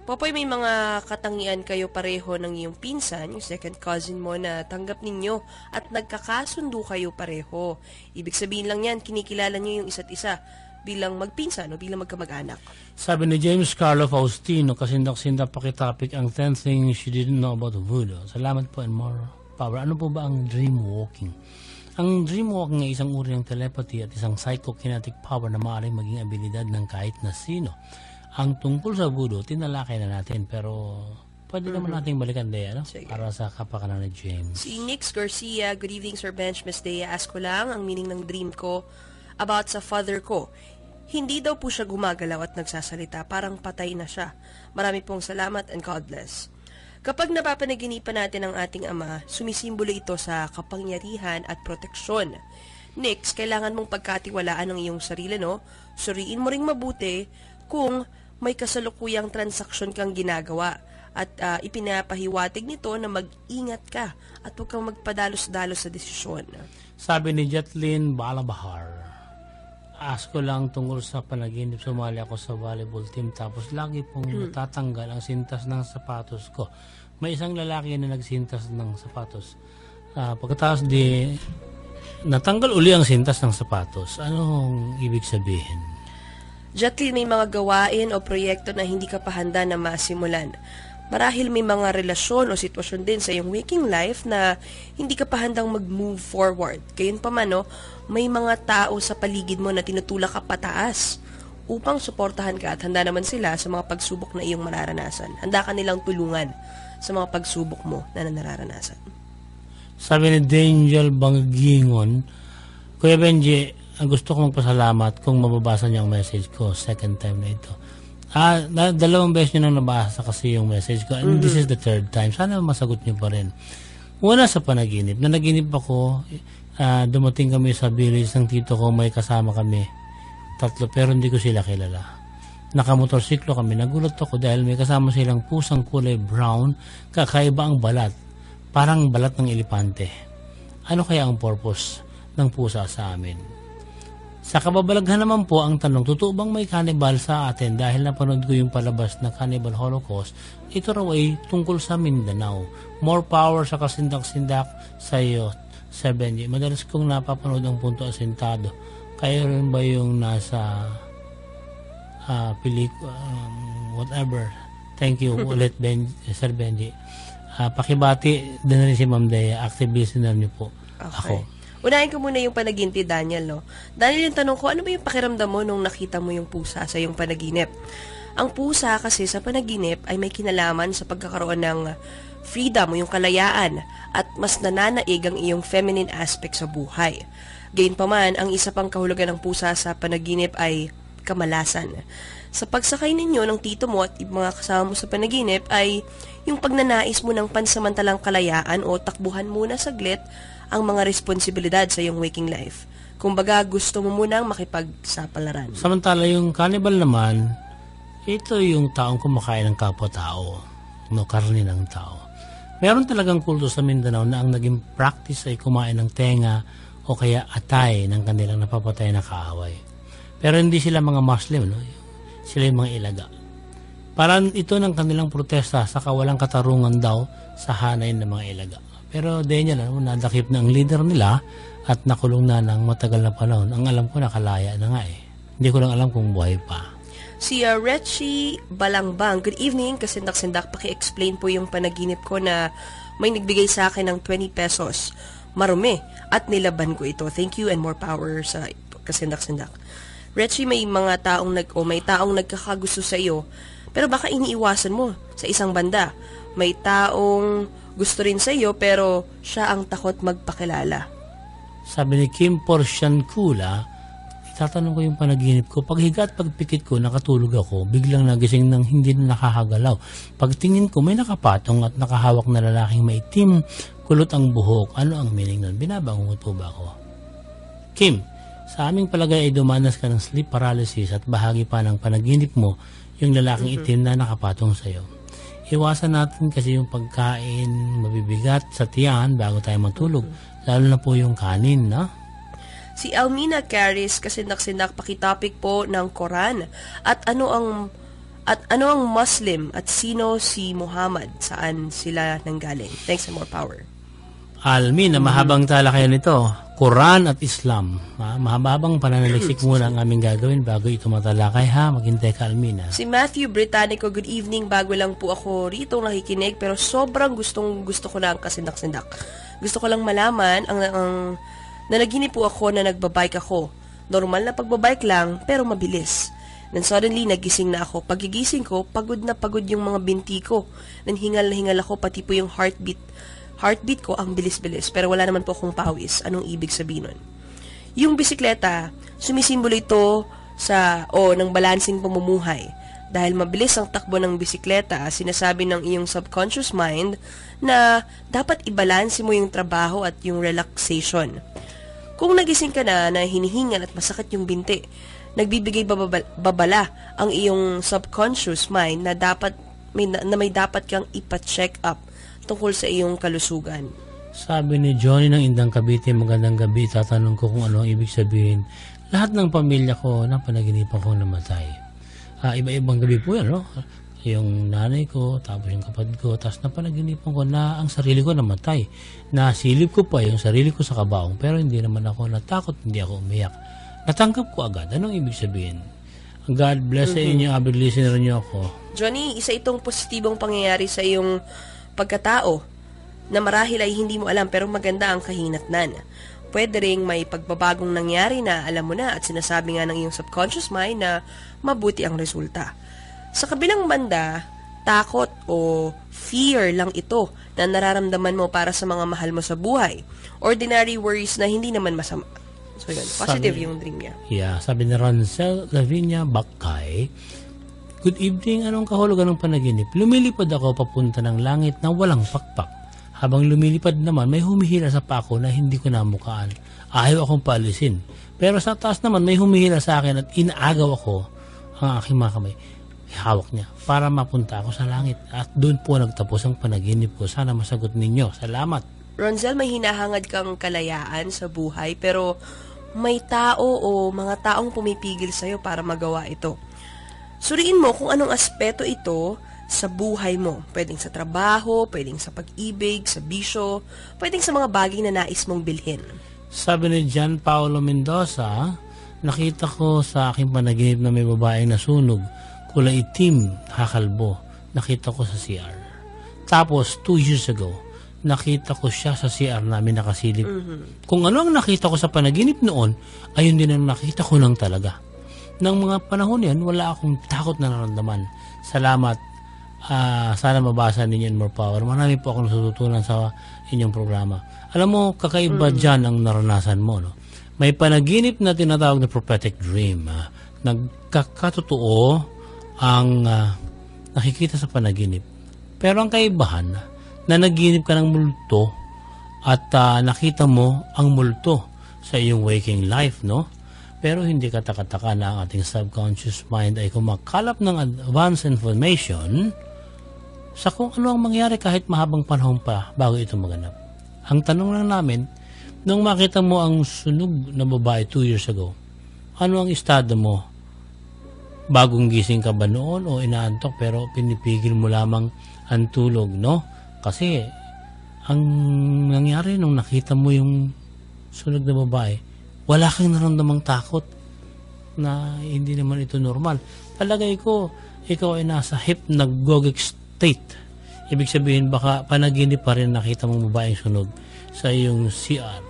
Popoy, may mga katangian kayo pareho ng iyong pinsan, yung second cousin mo na tanggap ninyo at nagkakasundo kayo pareho. Ibig sabihin lang yan, kinikilala niyo yung isa't isa bilang magpinsan o bilang magkamag-anak. Sabi ni James Carlo Faustino, kasindak-sindak pakitapik ang 10 things you didn't know about voodoo. Salamat po and more power. Ano po ba ang dream walking? Ang dreamwalking ay isang uri ng telepathy at isang psychokinetic power na maaaring maging abilidad ng kahit na sino. Ang tungkol sa voodoo, tinalakay na natin pero pwede naman nating balikan Dea, no? Para sa kapakanan ni James. Si Nix Garcia, good evening Sir Bench, Miss Dea. Ask ko lang ang meaning ng dream ko about sa father ko. Hindi daw po siya gumagalaw at nagsasalita, parang patay na siya. Marami pong salamat and God bless. Kapag napapanaginipan natin ang ating ama, sumisimbolo ito sa kapangyarihan at proteksyon. Nix, kailangan mong pagkatiwalaan ang iyong sarili, no? Suriin mo ring mabuti kung may kasalukuyang transaksyon kang ginagawa at ipinapahiwatig nito na mag-ingat ka at huwag kang magpadalos-dalos sa desisyon. Sabi ni Jetlyn Balabahar, ask ko lang tungkol sa panaginip, sumali ako sa volleyball team tapos lagi pong natatanggal ang sintas ng sapatos ko. May isang lalaki na nagsintas ng sapatos. Pagkatapos natanggal uli ang sintas ng sapatos. Anong ibig sabihin? Jetlyn, may mga gawain o proyekto na hindi ka pa handa na masimulan. Marahil may mga relasyon o sitwasyon din sa iyong waking life na hindi ka pa handang mag-move forward. Gayunpaman, no, may mga tao sa paligid mo na tinutulak ka pataas upang suportahan ka at handa naman sila sa mga pagsubok na iyong mararanasan. Handa ka nilang tulungan sa mga pagsubok mo na nararanasan. Sabi ni Daniel Bangingon, Kuya Benji, gusto ko magpasalamat kung mababasa niya ang message ko. Second time na ito. Dalawang beses niyo nang nabasa kasi yung message ko. And this is the third time. Sana masagot niyo pa rin. Una sa panaginip. Nanaginip ako, dumating kami sa village ng tito ko, may kasama kami. 3, pero hindi ko sila kilala. Nakamotorsiklo kami. Nagulat ako dahil may kasama silang pusang kulay brown, kakaiba ang balat. Parang balat ng elepante. Ano kaya ang purpose ng pusa sa amin? Sa kababalaghan naman po ang tanong, totoo bang may cannibal sa atin dahil napanood ko yung palabas na Cannibal Holocaust? Ito raw ay tungkol sa Mindanao. More power sa kasindak-sindak sa iyo, Sir Benji. Madalas kong napapanood ang Punto Asentado. Kaya rin ba yung nasa whatever? Thank you ulit, Sir Benji. Pakibati din rin si Ma'am Dea. Active listener niyo po. Okay. Ako. Unahin ko muna yung panaginip, Daniel, no? Daniel, yung tanong ko, ano ba yung pakiramdam mo nung nakita mo yung pusa sa iyong panaginip? Ang pusa kasi sa panaginip ay may kinalaman sa pagkakaroon ng freedom o yung kalayaan at mas nananaig ang iyong feminine aspect sa buhay. Gayunpaman, ang isa pang kahulugan ng pusa sa panaginip ay kamalasan. Sa pagsakay ninyo ng tito mo at mga kasama mo sa panaginip ay yung pagnanais mo ng pansamantalang kalayaan o takbuhan muna saglit ang mga responsibilidad sa iyong waking life. Kumbaga, gusto mo munang makipagsapalaran. Samantala yung cannibal naman, ito yung taong kumakain ng kapwa-tao, karne ng tao. Meron talagang kulto sa Mindanao na ang naging practice ay kumain ng tenga o kaya atay ng kanilang napapatay na kaaway. Pero hindi sila mga Muslim, no? Sila yung mga ilaga. Parang ito ng kanilang protesta sa kawalang katarungan daw sa hanay ng mga ilaga. Pero dahil yan, nadakip na ang leader nila at nakulong na ng matagal na panahon. Ang alam ko nakalaya na nga eh. Hindi ko lang alam kung buhay pa. Si Rechi Balangbang, good evening. Kasindak-sindak, paki-explain po yung panaginip ko na may nagbigay sa akin ng 20 pesos. Marumi at nilaban ko ito. Thank you and more power sa kasindak-sindak. Rechi, may taong nagkakagusto sa iyo, pero baka iniiwasan mo sa isang banda. May taong gusto rin sa iyo pero siya ang takot magpakilala. Sabi ni Kim Porsyankula, itatanong ko yung panaginip ko. Paghiga at pagpikit ko, nakatulog ako. Biglang nagising ng hindi na nakakagalaw. Pagtingin ko, may nakapatong at nakahawak na lalaking maitim, kulot ang buhok. Ano ang meaning nun? Binabangungot po ba ako? Kim, sa aming palagay ay dumanas ka ng sleep paralysis at bahagi pa ng panaginip mo yung lalaking itim na nakapatong sa'yo. Iwasan natin kasi yung pagkain mabibigat sa tiyan bago tayo matulog. Lalo na po yung kanin, no? Si Almina Caris, kasindak-sindak, pakitopic po ng Quran. At ano ang Muslim at sino si Muhammad? Saan sila nanggaling? Thanks and more power. Almina, mahabang talakayan nito. Quran at Islam. Mahabang pananaliksik muna ang aming gagawin bago ito matalakay, ha? Maghintay ka, Almina. Si Matthew Britannico, good evening. Bago lang po ako rito nakikinig pero sobrang gusto ko na ang kasindak-sindak. Gusto ko lang malaman ang nanaginip po ako na nagbabike ako. Normal na pagbabike lang, pero mabilis. Then suddenly, nagising na ako. Pagigising ko, pagod na pagod yung mga binti ko. Then hingal na hingal ako, pati po yung heartbeat ko ang bilis-bilis. Pero wala naman po akong pawis. Anong ibig sabihin nun? Yung bisikleta, sumisimbolo ito ng balancing pamumuhay. Dahil mabilis ang takbo ng bisikleta, sinasabi ng iyong subconscious mind na dapat ibalanse mo yung trabaho at yung relaxation. Kung nagising ka na hinihingal at masakit yung binti, nagbibigay babala ang iyong subconscious mind na may dapat kang ipa-check up tungkol sa iyong kalusugan. Sabi ni Johnny ng Indang Cavite, magandang gabi. Tatanong ko kung ano ang ibig sabihin. Lahat ng pamilya ko na panaginipan ko namatay. Iba-ibang gabi po yan, no? Yung nanay ko, tapos yung kapatid ko, tapos napanaginipan ko na ang sarili ko namatay. Nasilip ko pa yung sarili ko sa kabaong, pero hindi naman ako natakot, hindi ako umiyak. Natanggap ko agad. Anong ibig sabihin? God bless sa inyo, avid listener niyo ako. Johnny, isa itong positibong pangyayari sa iyong pagkatao na marahil ay hindi mo alam pero maganda ang kahinatnan. Pwede ring may pagbabagong nangyari na alam mo na at sinasabi nga ng iyong subconscious mind na mabuti ang resulta. Sa kabilang banda, takot o fear lang ito na nararamdaman mo para sa mga mahal mo sa buhay. Ordinary worries na hindi naman masama. So yun, positive yung dream niya. Yeah, sabi ni Rancel Lavinia Bakay, good evening, anong kahulugan ng panaginip? Lumilipad ako papunta ng langit na walang pakpak. Habang lumilipad naman, may humihila sa pako na hindi ko namukaan. Ayaw akong paalisin. Pero sa taas naman, may humihila sa akin at inaagaw ako ang aking mga kamay. Hawak niya para mapunta ako sa langit. At doon po nagtapos ang panaginip ko. Sana masagot ninyo. Salamat. Ronzel, may hinahangad kang kalayaan sa buhay pero may tao o mga taong pumipigil sa'yo para magawa ito. Suriin mo kung anong aspeto ito sa buhay mo. Pwedeng sa trabaho, pwedeng sa pag-ibig, sa bisyo, pwedeng sa mga bagay na nais mong bilhin. Sabi ni John Paulo Mendoza, nakita ko sa aking panaginip na may babaeng nasunog, kulay itim, hakalbo. Nakita ko sa CR. Tapos, 2 years ago, nakita ko siya sa CR namin nakasilip. Kung ano ang nakita ko sa panaginip noon, ayun din ang nakita ko lang talaga. ng mga panahon yan, wala akong takot na naramdaman. Salamat. Sana mabasa ninyo in More Power. Marami po akong natutunan sa inyong programa. Alam mo, kakaiba dyan ang naranasan mo. No? May panaginip na tinatawag na prophetic dream. Nagkakatotoo ang nakikita sa panaginip. Pero ang kaibahan, na naginip ka ng multo at nakita mo ang multo sa iyong waking life, no? Pero hindi ka taka-taka na ang ating subconscious mind ay kumakalap ng advanced information sa kung ano ang mangyari kahit mahabang panahon pa bago ito maganap. Ang tanong lang namin, nung makita mo ang sunog na babae 2 years ago, ano ang estado mo? Bagong gising ka ba noon o inaantok pero pinipigil mo lamang ang tulog, no? Kasi ang nangyari nung nakita mo yung sunog na babae, wala kang naramdamang takot na hindi naman ito normal. Palagay ko, ikaw ay nasa hypnagogic state. Ibig sabihin, baka panaginip pa rin nakita mong babaeng sunog sa iyong CR.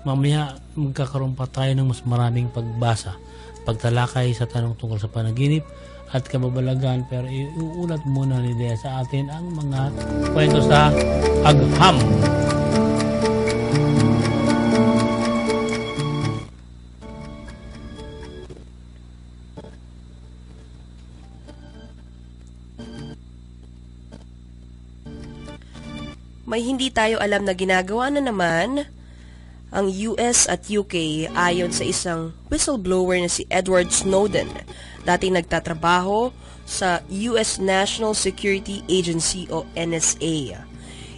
Mamaya, magkakaroon pa tayo ng mas maraming pagbasa, pagtalakay sa tanong tungkol sa panaginip at kababalagan, pero iuulat muna ni Dea sa atin ang mga kwento sa agham. May hindi tayo alam na ginagawa na naman ang US at UK ayon sa isang whistleblower na si Edward Snowden, dating nagtatrabaho sa US National Security Agency o NSA.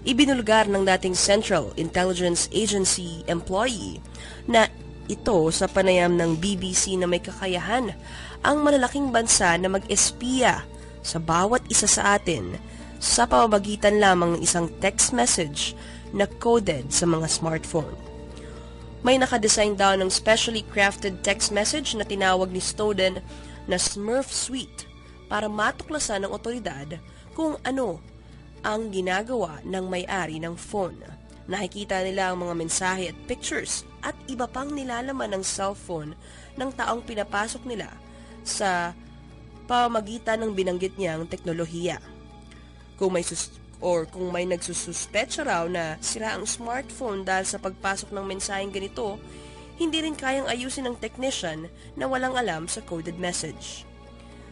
Ibinulgar ng dating Central Intelligence Agency employee na ito sa panayam ng BBC na may kakayahan ang malalaking bansa na mag-espiya sa bawat isa sa atin sa pamamagitan lamang ng isang text message na coded sa mga smartphone. May nakadesign daw ng specially crafted text message na tinawag ni Snowden na Smurf Suite para matuklasan ng otoridad kung ano ang ginagawa ng may-ari ng phone. Nakikita nila ang mga mensahe at pictures at iba pang nilalaman ng cellphone ng taong pinapasok nila sa pamamagitan ng binanggit niyang teknolohiya. Kung may nagsususpecha raw na sira ang smartphone dahil sa pagpasok ng mensaheng ganito, hindi rin kayang ayusin ng technician na walang alam sa coded message.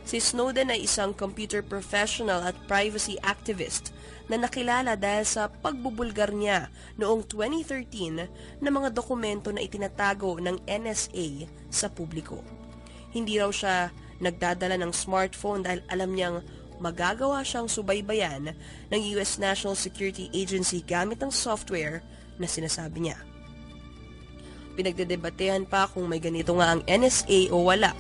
Si Snowden ay isang computer professional at privacy activist na nakilala dahil sa pagbubulgar niya noong 2013 ng mga dokumento na itinatago ng NSA sa publiko. Hindi raw siya nagdadala ng smartphone dahil alam niyang magagawa siyang subaybayan ng US National Security Agency gamit ang software na sinasabi niya. Pinagdedebatehan pa kung may ganito nga ang NSA o wala,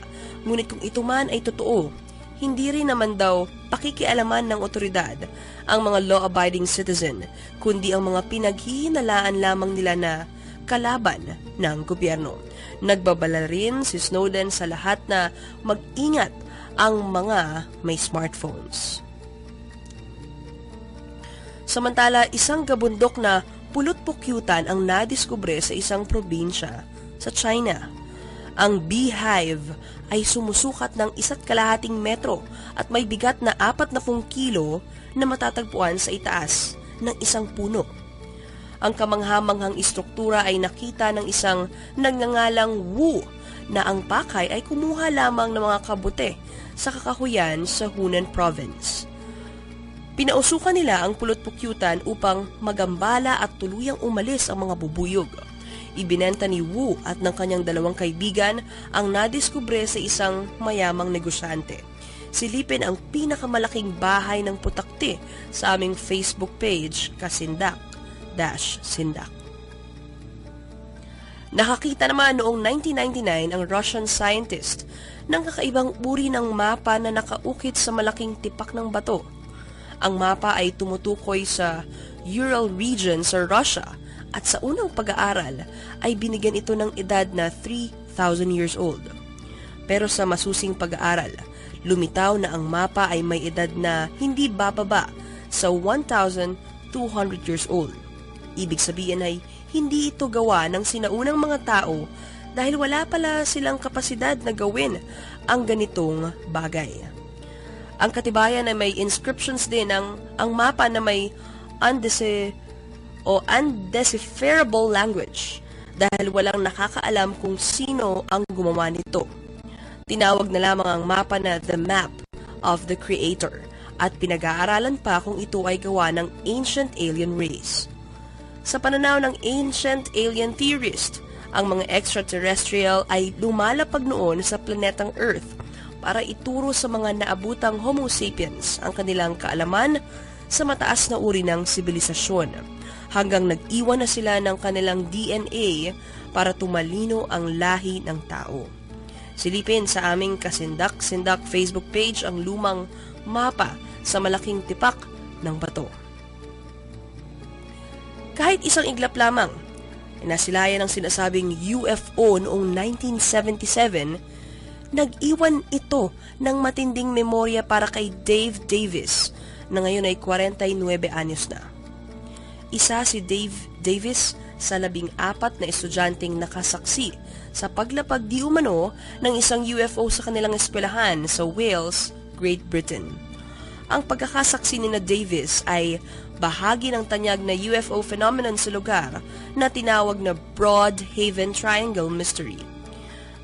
ngunit kung ito man ay totoo, hindi rin naman daw pakikialaman ng otoridad ang mga law-abiding citizen, kundi ang mga pinaghihinalaan lamang nila na kalaban ng gobyerno. Nagbabala rin si Snowden sa lahat na mag-ingat ang mga may smartphones. Samantala, isang gabundok na pulot-pukyutan ang nadiskubre sa isang probinsya sa China. Ang beehive ay sumusukat ng 1.5 metro at may bigat na 40 kilo na matatagpuan sa itaas ng isang puno. Ang kamanghamanghang istruktura ay nakita ng isang nagngangalang Wu na ang pakay ay kumuha lamang ng mga kabute sa kakahuyan sa Hunan Province. Pinausukan nila ang pulot-pukyutan upang magambala at tuluyang umalis ang mga bubuyog. Ibinenta ni Wu at ng kanyang 2 kaibigan ang nadiskubre sa isang mayamang negosyante. Silipin ang pinakamalaking bahay ng putakti sa aming Facebook page, Kasindak-Sindak. Nakakita naman noong 1999 ang Russian scientist ng kakaibang uri ng mapa na nakaukit sa malaking tipak ng bato. Ang mapa ay tumutukoy sa Ural region sa Russia at sa unang pag-aaral ay binigyan ito ng edad na 3,000 years old. Pero sa masusing pag-aaral, lumitaw na ang mapa ay may edad na hindi bababa sa 1,200 years old. Ibig sabihin ay hindi ito gawa ng sinaunang mga tao dahil wala pala silang kapasidad na gawin ang ganitong bagay. Ang katibayan ay may inscriptions din ang mapa na may undecipherable language dahil walang nakakaalam kung sino ang gumawa nito. Tinawag na lamang ang mapa na The Map of the Creator at pinag-aaralan pa kung ito ay gawa ng ancient alien race. Sa pananaw ng ancient alien theorist, ang mga extraterrestrial ay lumalapag noon sa planetang Earth para ituro sa mga naabutang Homo sapiens ang kanilang kaalaman sa mataas na uri ng sibilisasyon, hanggang nag-iwan na sila ng kanilang DNA para tumalino ang lahi ng tao. Silipin sa aming kasindak-sindak Facebook page ang lumang mapa sa malaking tipak ng bato. Kahit isang iglap lamang, nasilayan ang sinasabing UFO noong 1977, nag-iwan ito ng matinding memorya para kay Dave Davis na ngayon ay 49 anyos na. Isa si Dave Davis sa 14 na estudyanteng nakasaksi sa paglapag di umano ng isang UFO sa kanilang eskwelahan sa Wales, Great Britain. Ang pagkakasaksi ni Davis ay bahagi ng tanyag na UFO phenomenon sa lugar na tinawag na Broadhaven Triangle Mystery.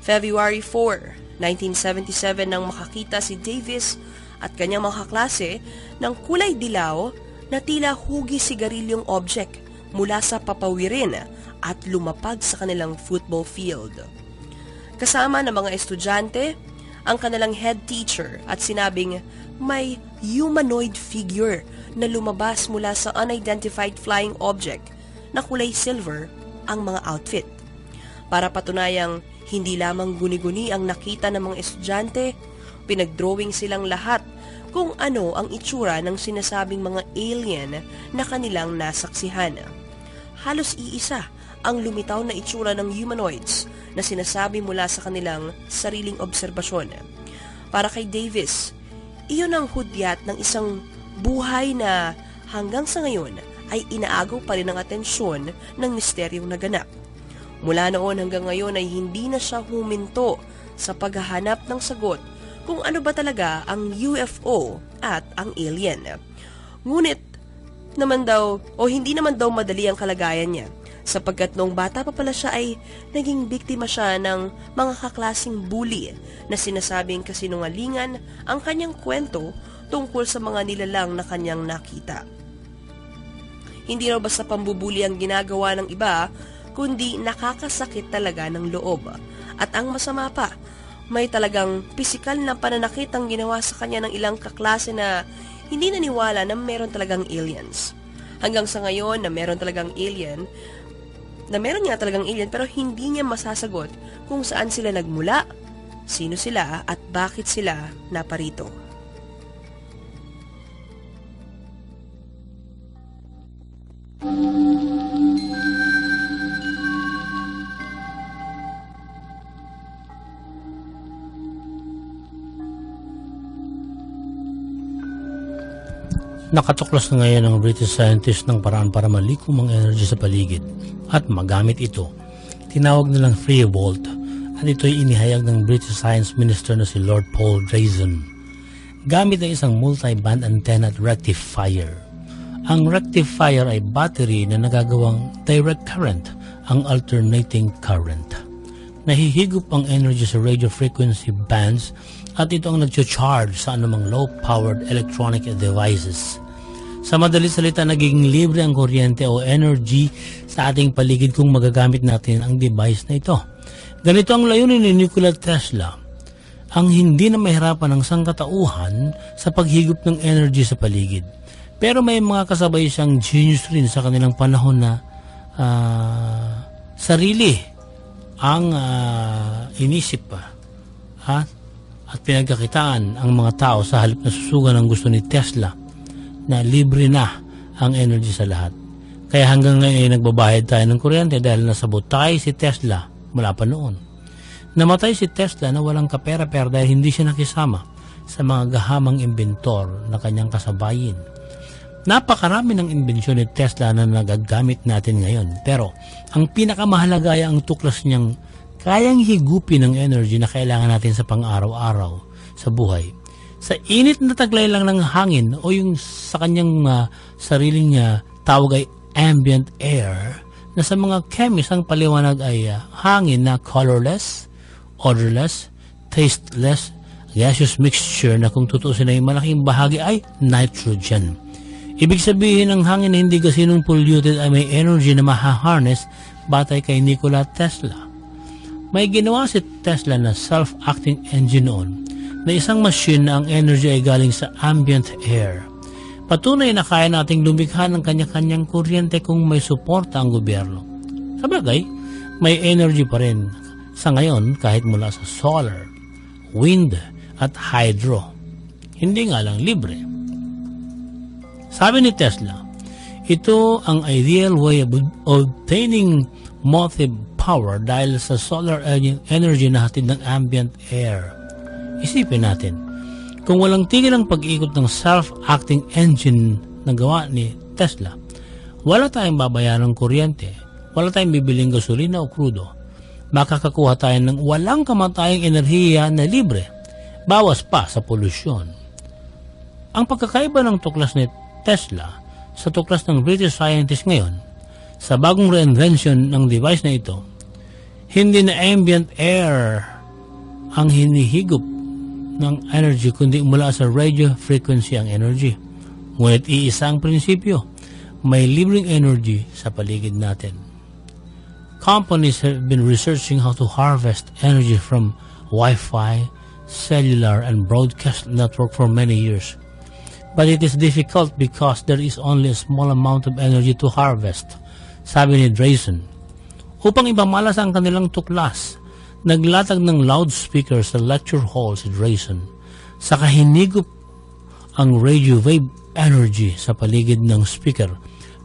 February 4, 1977 nang makakita si Davis at kanyang mga kaklase ng kulay dilaw na tila hugis sigarilyong object mula sa papawirin at lumapag sa kanilang football field. Kasama ng mga estudyante, ang kanilang head teacher at sinabing may humanoid figure na lumabas mula sa unidentified flying object na kulay silver ang mga outfit. Para patunayang hindi lamang guni-guni ang nakita ng mga estudyante, pinagdrawing silang lahat kung ano ang itsura ng sinasabing mga alien na kanilang nasaksihan. Halos iisa ang lumitaw na itsura ng humanoids na sinasabi mula sa kanilang sariling obserbasyon. Para kay Davis, iyon ang hudyat ng isang buhay na hanggang sa ngayon ay inaagaw pa rin ang atensyon ng misteryong naganap. Mula noon hanggang ngayon ay hindi na siya huminto sa paghahanap ng sagot kung ano ba talaga ang UFO at ang alien. Ngunit hindi naman daw madali ang kalagayan niya, sapagkat noong bata pa pala siya ay naging biktima siya ng mga kaklasing bully na sinasabing kasinungalingan ang kanyang kwento tungkol sa mga nilalang na kanyang nakita. Hindi raw basta pambubuli ang ginagawa ng iba, kundi nakakasakit talaga ng loob. At ang masama pa, may talagang pisikal na pananakit ang ginawa sa kanya ng ilang kaklase na hindi naniwala na meron talagang aliens. Hanggang sa ngayon na meron nga talagang alien pero hindi niya masasagot kung saan sila nagmula, sino sila at bakit sila naparito. Nakatuklas na ngayon ng British scientist ng paraan para malikom ang energy sa paligid at magamit ito. Tinawag nilang free volt at ito'y inihayag ng British Science Minister na si Lord Paul Drazin. Gamit ang isang multi-band antenna at rectifier. Ang rectifier ay battery na nagagawang direct current, ang alternating current. Nahihigop ang energy sa radio frequency bands at ito ang nag-charge sa anumang low-powered electronic devices. Sa madalit salita, nagiging libre ang kuryente o energy sa ating paligid kung magagamit natin ang device na ito. Ganito ang layunin ni Nikola Tesla, ang hindi na mahirapan ng sangkatauhan sa paghigop ng energy sa paligid. Pero may mga kasabay siyang genius rin sa kanilang panahon na sarili ang inisip at pinagkakitaan ang mga tao sa halip na susugan ng gusto ni Tesla na libre na ang energy sa lahat. Kaya hanggang ngayon ay nagbabayad tayo ng kuryente dahil nasabotay si Tesla mula pa noon. Namatay si Tesla na walang kapera-pera dahil hindi siya nakisama sa mga gahamang inventor na kanyang kasabayin. Napakarami ng imbensyon ni Tesla na nagagamit natin ngayon. Pero ang pinakamahalaga ay ang tuklas niyang kayang higupin ng energy na kailangan natin sa pang-araw-araw sa buhay. Sa init na taglay lang ng hangin o yung sa kanyang sariling tawag ay ambient air, na sa mga chemists ang paliwanag ay hangin na colorless, odorless, tasteless, gaseous mixture na kung tutuusin ay malaking bahagi ay nitrogen. Ibig sabihin ng hangin na hindi gasinong polluted ay may energy na maha-harness batay kay Nikola Tesla. May ginawa si Tesla na self-acting engine noon na isang machine na ang energy ay galing sa ambient air. Patunay na kaya nating lumikha ng kanya-kanyang kuryente kung may suporta ang gobyerno. Sabagay, may energy pa rin sa ngayon kahit mula sa solar, wind at hydro. Hindi nga lang libre. Sabi ni Tesla, ito ang ideal way of obtaining motive power dahil sa solar energy na hatid ng ambient air. Isipin natin, kung walang tigil ang pag-ikot ng self-acting engine na gawa ni Tesla, wala tayong babayaran ng kuryente, wala tayong bibiling gasolina o krudo, makakakuha tayo ng walang kamatayang enerhiya na libre, bawas pa sa polusyon. Ang pagkakaiba ng tuklas ni Tesla sa tuklas ng British scientist ngayon, sa bagong reinvention ng device na ito, hindi na ambient air ang hinihigop ng energy kundi mula sa radio frequency ang energy. Ngunit iisa ang prinsipyo, may libreng energy sa paligid natin. Companies have been researching how to harvest energy from Wi-Fi, cellular, and broadcast network for many years. But it is difficult because there is only a small amount of energy to harvest, sabi ni Drayson. Upang ipamalas ang kanilang tuklas, naglatag ng loudspeaker sa lecture hall si Drayson. Saka hinigop ang radio wave energy sa paligid ng speaker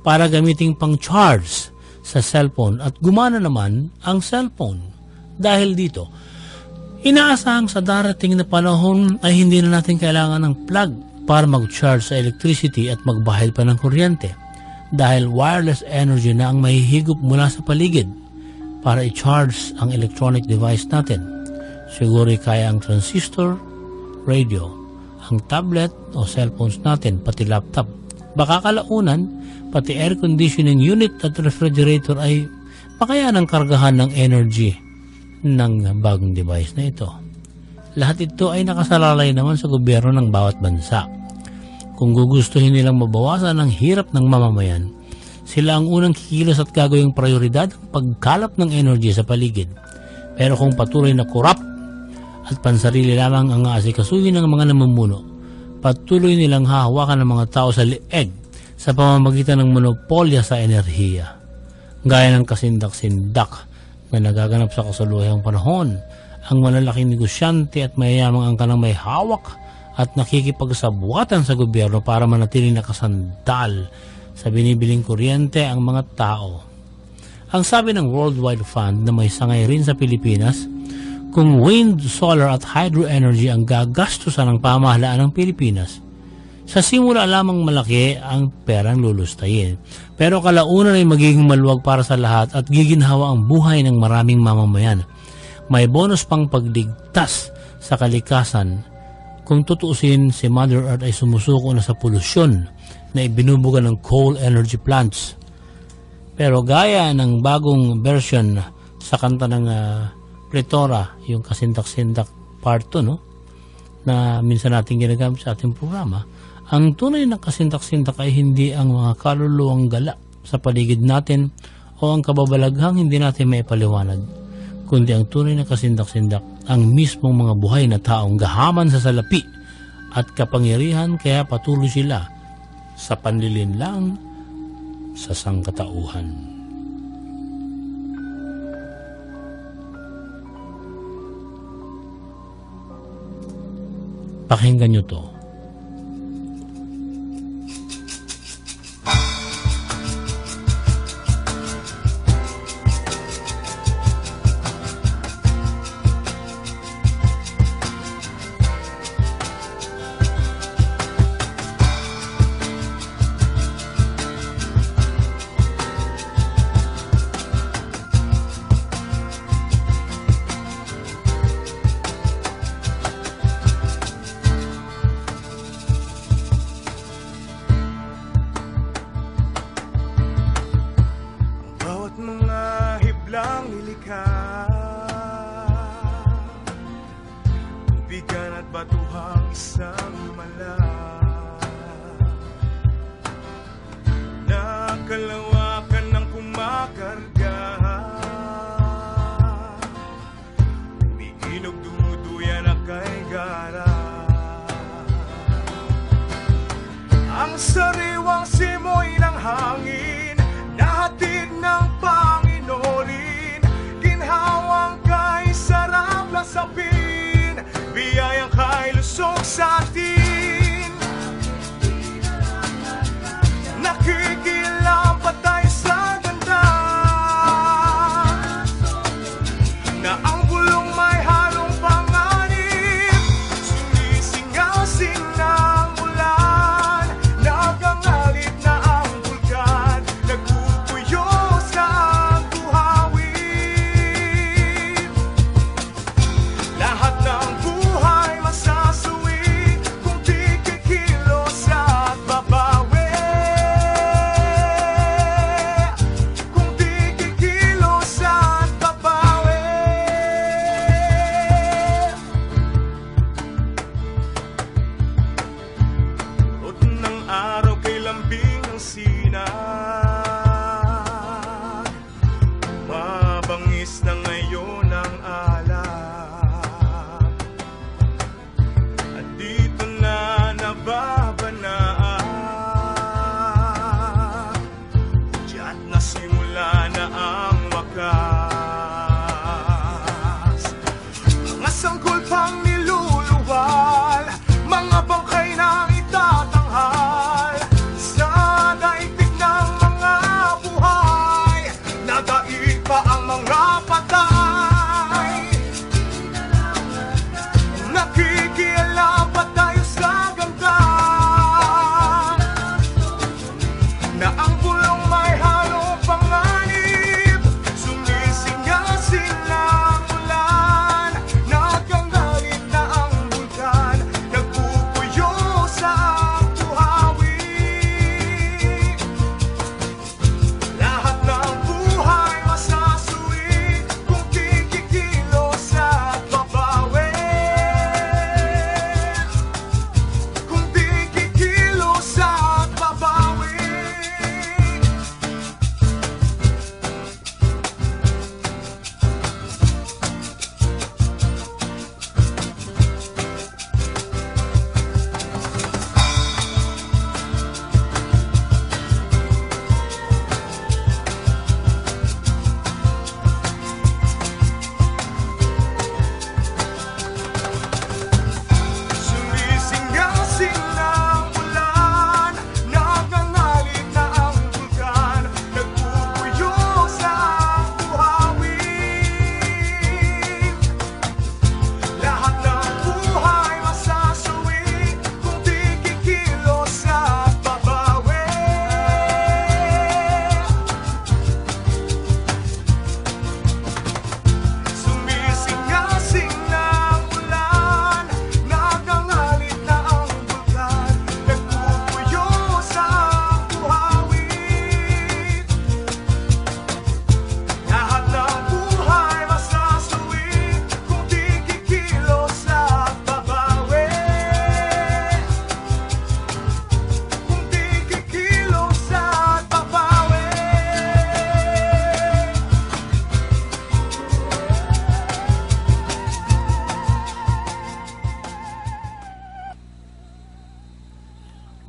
para gamiting pang-charge sa cellphone at gumana naman ang cellphone. Dahil dito, inaasahang sa darating na panahon ay hindi na natin kailangan ng plug para mag-charge sa electricity at magbahid pa ng kuryente dahil wireless energy na ang mahihigop mula sa paligid para i-charge ang electronic device natin. Siguro kaya ang transistor, radio, ang tablet o cellphones natin, pati laptop. Baka kalaunan, pati air conditioning unit at refrigerator ay makaya ng kargahan ng energy ng bagong device na ito. Lahat ito ay nakasalalay naman sa gobyerno ng bawat bansa. Kung gugustuhin nilang mabawasan ang hirap ng mamamayan, sila ang unang kikilos at gagawing prioridad ang pagkalap ng energy sa paligid. Pero kung patuloy na korap at pansarili lamang ang aasikasuhin ng mga namumuno, patuloy nilang hahawakan ng mga tao sa leeg sa pamamagitan ng monopolya sa enerhiya. Gaya ng kasindak-sindak na nagaganap sa kasalukuyang panahon, ang malalaking negosyante at mayayamang ang kanang may hawak at nakikipagsabuatan sa gobyerno para manatiling nakasandal sa binibiling kuryente ang mga tao. Ang sabi ng Worldwide Fund na may sangay rin sa Pilipinas, kung wind, solar at hydro energy ang gagastusan ng pamahalaan ng Pilipinas, sa simula lamang malaki ang perang lulustayin. Pero kalaunan ay magiging maluwag para sa lahat at giginhawa ang buhay ng maraming mamamayan. May bonus pang pagligtas sa kalikasan. Kung tutuusin, si Mother Earth ay sumusuko na sa polusyon na ibinubuga ng coal energy plants. Pero gaya ng bagong version sa kanta ng Pletora, yung kasindak-sindak part 2, no? Na minsan natin ginagamit sa ating programa, ang tunay na kasindak-sindak ay hindi ang mga kaluluwang gala sa paligid natin o ang kababalaghang hindi natin may paliwanag, kundi ang tunay na kasindak-sindak ang mismong mga buhay na taong gahaman sa salapi at kapangyarihan, kaya patuloy sila sa panlilinlang sa sangkatauhan. Pakinggan nyo to.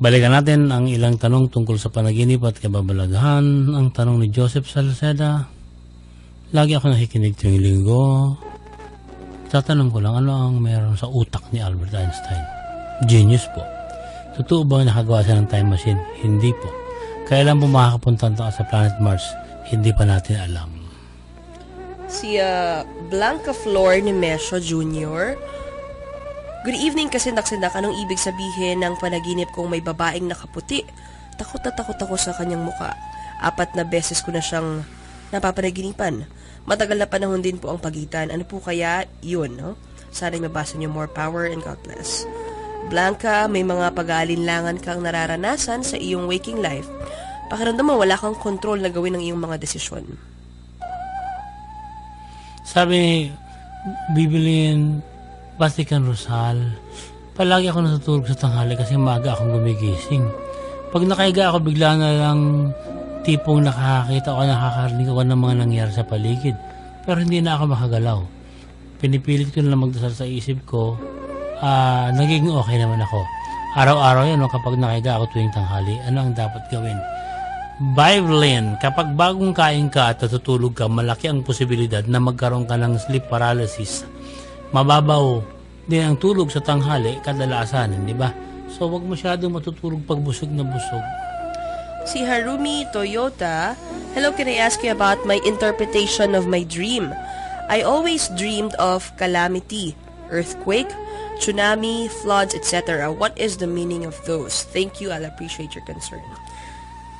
Balikan natin ang ilang tanong tungkol sa panaginip at kababalaghan. Ang tanong ni Joseph Salceda, lagi ako nakikinig tuwing linggo. Tatanong ko lang, ano ang meron sa utak ni Albert Einstein? Genius po. Totoo bang nakagawa siya ng time machine? Hindi po. Kailan po makakapunta sa planet Mars? Hindi pa natin alam. Si Blanca Flor Nemesio Jr. Good evening, kasindak-sindak. Anong ibig sabihin ng panaginip kong may babaeng nakaputi? Takot na takot ako sa kanyang muka. 4 na beses ko na siyang napapanaginipan. Matagal na panahon din po ang pagitan. Ano po kaya yun, no? Sana mabasa niyo. More power and God bless. Blanca, may mga pag-aalinlangan kang nararanasan sa iyong waking life. Pakiramdam mo, wala kang control na gawin ang iyong mga desisyon. Sabi, bibiliin Vatican Rosal. Palagi ako natutulog sa tanghali kasi maaga akong gumigising. Pag nakahiga ako, bigla na lang tipong nakakita o nakakarinig ako ng mga nangyari sa paligid. Pero hindi na ako makagalaw. Pinipilit ko na lang magdasal sa isip ko. Naging okay naman ako. Araw-araw yan, kapag nakahiga ako tuwing tanghali, ano ang dapat gawin? Biblin, kapag bagong kain ka at natutulog ka, malaki ang posibilidad na magkaroon ka ng sleep paralysis. Mababaw din ang tulog sa tanghali kadalasan, hindi ba? So wag masyadong matutulog pag busog na busog. Si Harumi Toyota, hello, can I ask you about my interpretation of my dream? I always dreamed of calamity, earthquake, tsunami, floods, etc. What is the meaning of those? Thank you, I'll appreciate your concern.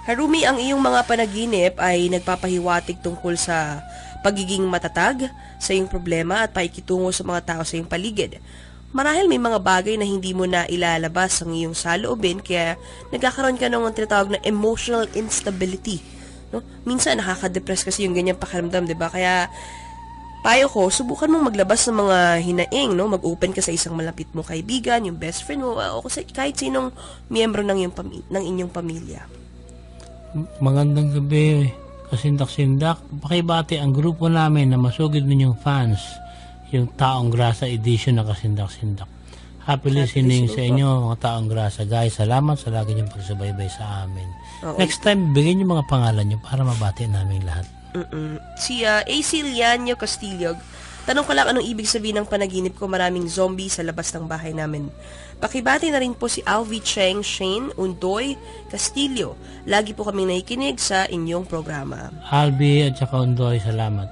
Harumi, ang iyong mga panaginip ay nagpapahiwatig tungkol sa pagiging matatag sa iyong problema at paikitungo sa mga tao sa iyong paligid. Marahil may mga bagay na hindi mo na ilalabas ang iyong saloobin kaya nagkakaroon ka ng tinatawag na emotional instability. No? Minsan nakaka-depress kasi yung ganyang pakiramdam, diba? Kaya payo ko, subukan mong maglabas ng mga hinaing, no? Mag-open ka sa isang malapit mo kaibigan, yung best friend mo, o kahit sinong miyembro ng inyong pamilya. Magandang gabi, kasindak-sindak. Pakibati ang grupo namin na masugid ninyong fans, yung Taong Grasa edition na kasindak-sindak. Happy listening sa inyo, mga Taong Grasa. Guys, salamat sa lagi niyong pagsubaybay sa amin. Next time, bigyan niyo mga pangalan niyo para mabati namin lahat. Si AC Lianio Castillo, tanong ko lang anong ibig sabihin ng panaginip ko, maraming zombie sa labas ng bahay namin. Pakibati na rin po si Alvi Cheng Shane Undoy Castillo. Lagi po kaming nakikinig sa inyong programa. Alvi at saka Undoy, salamat.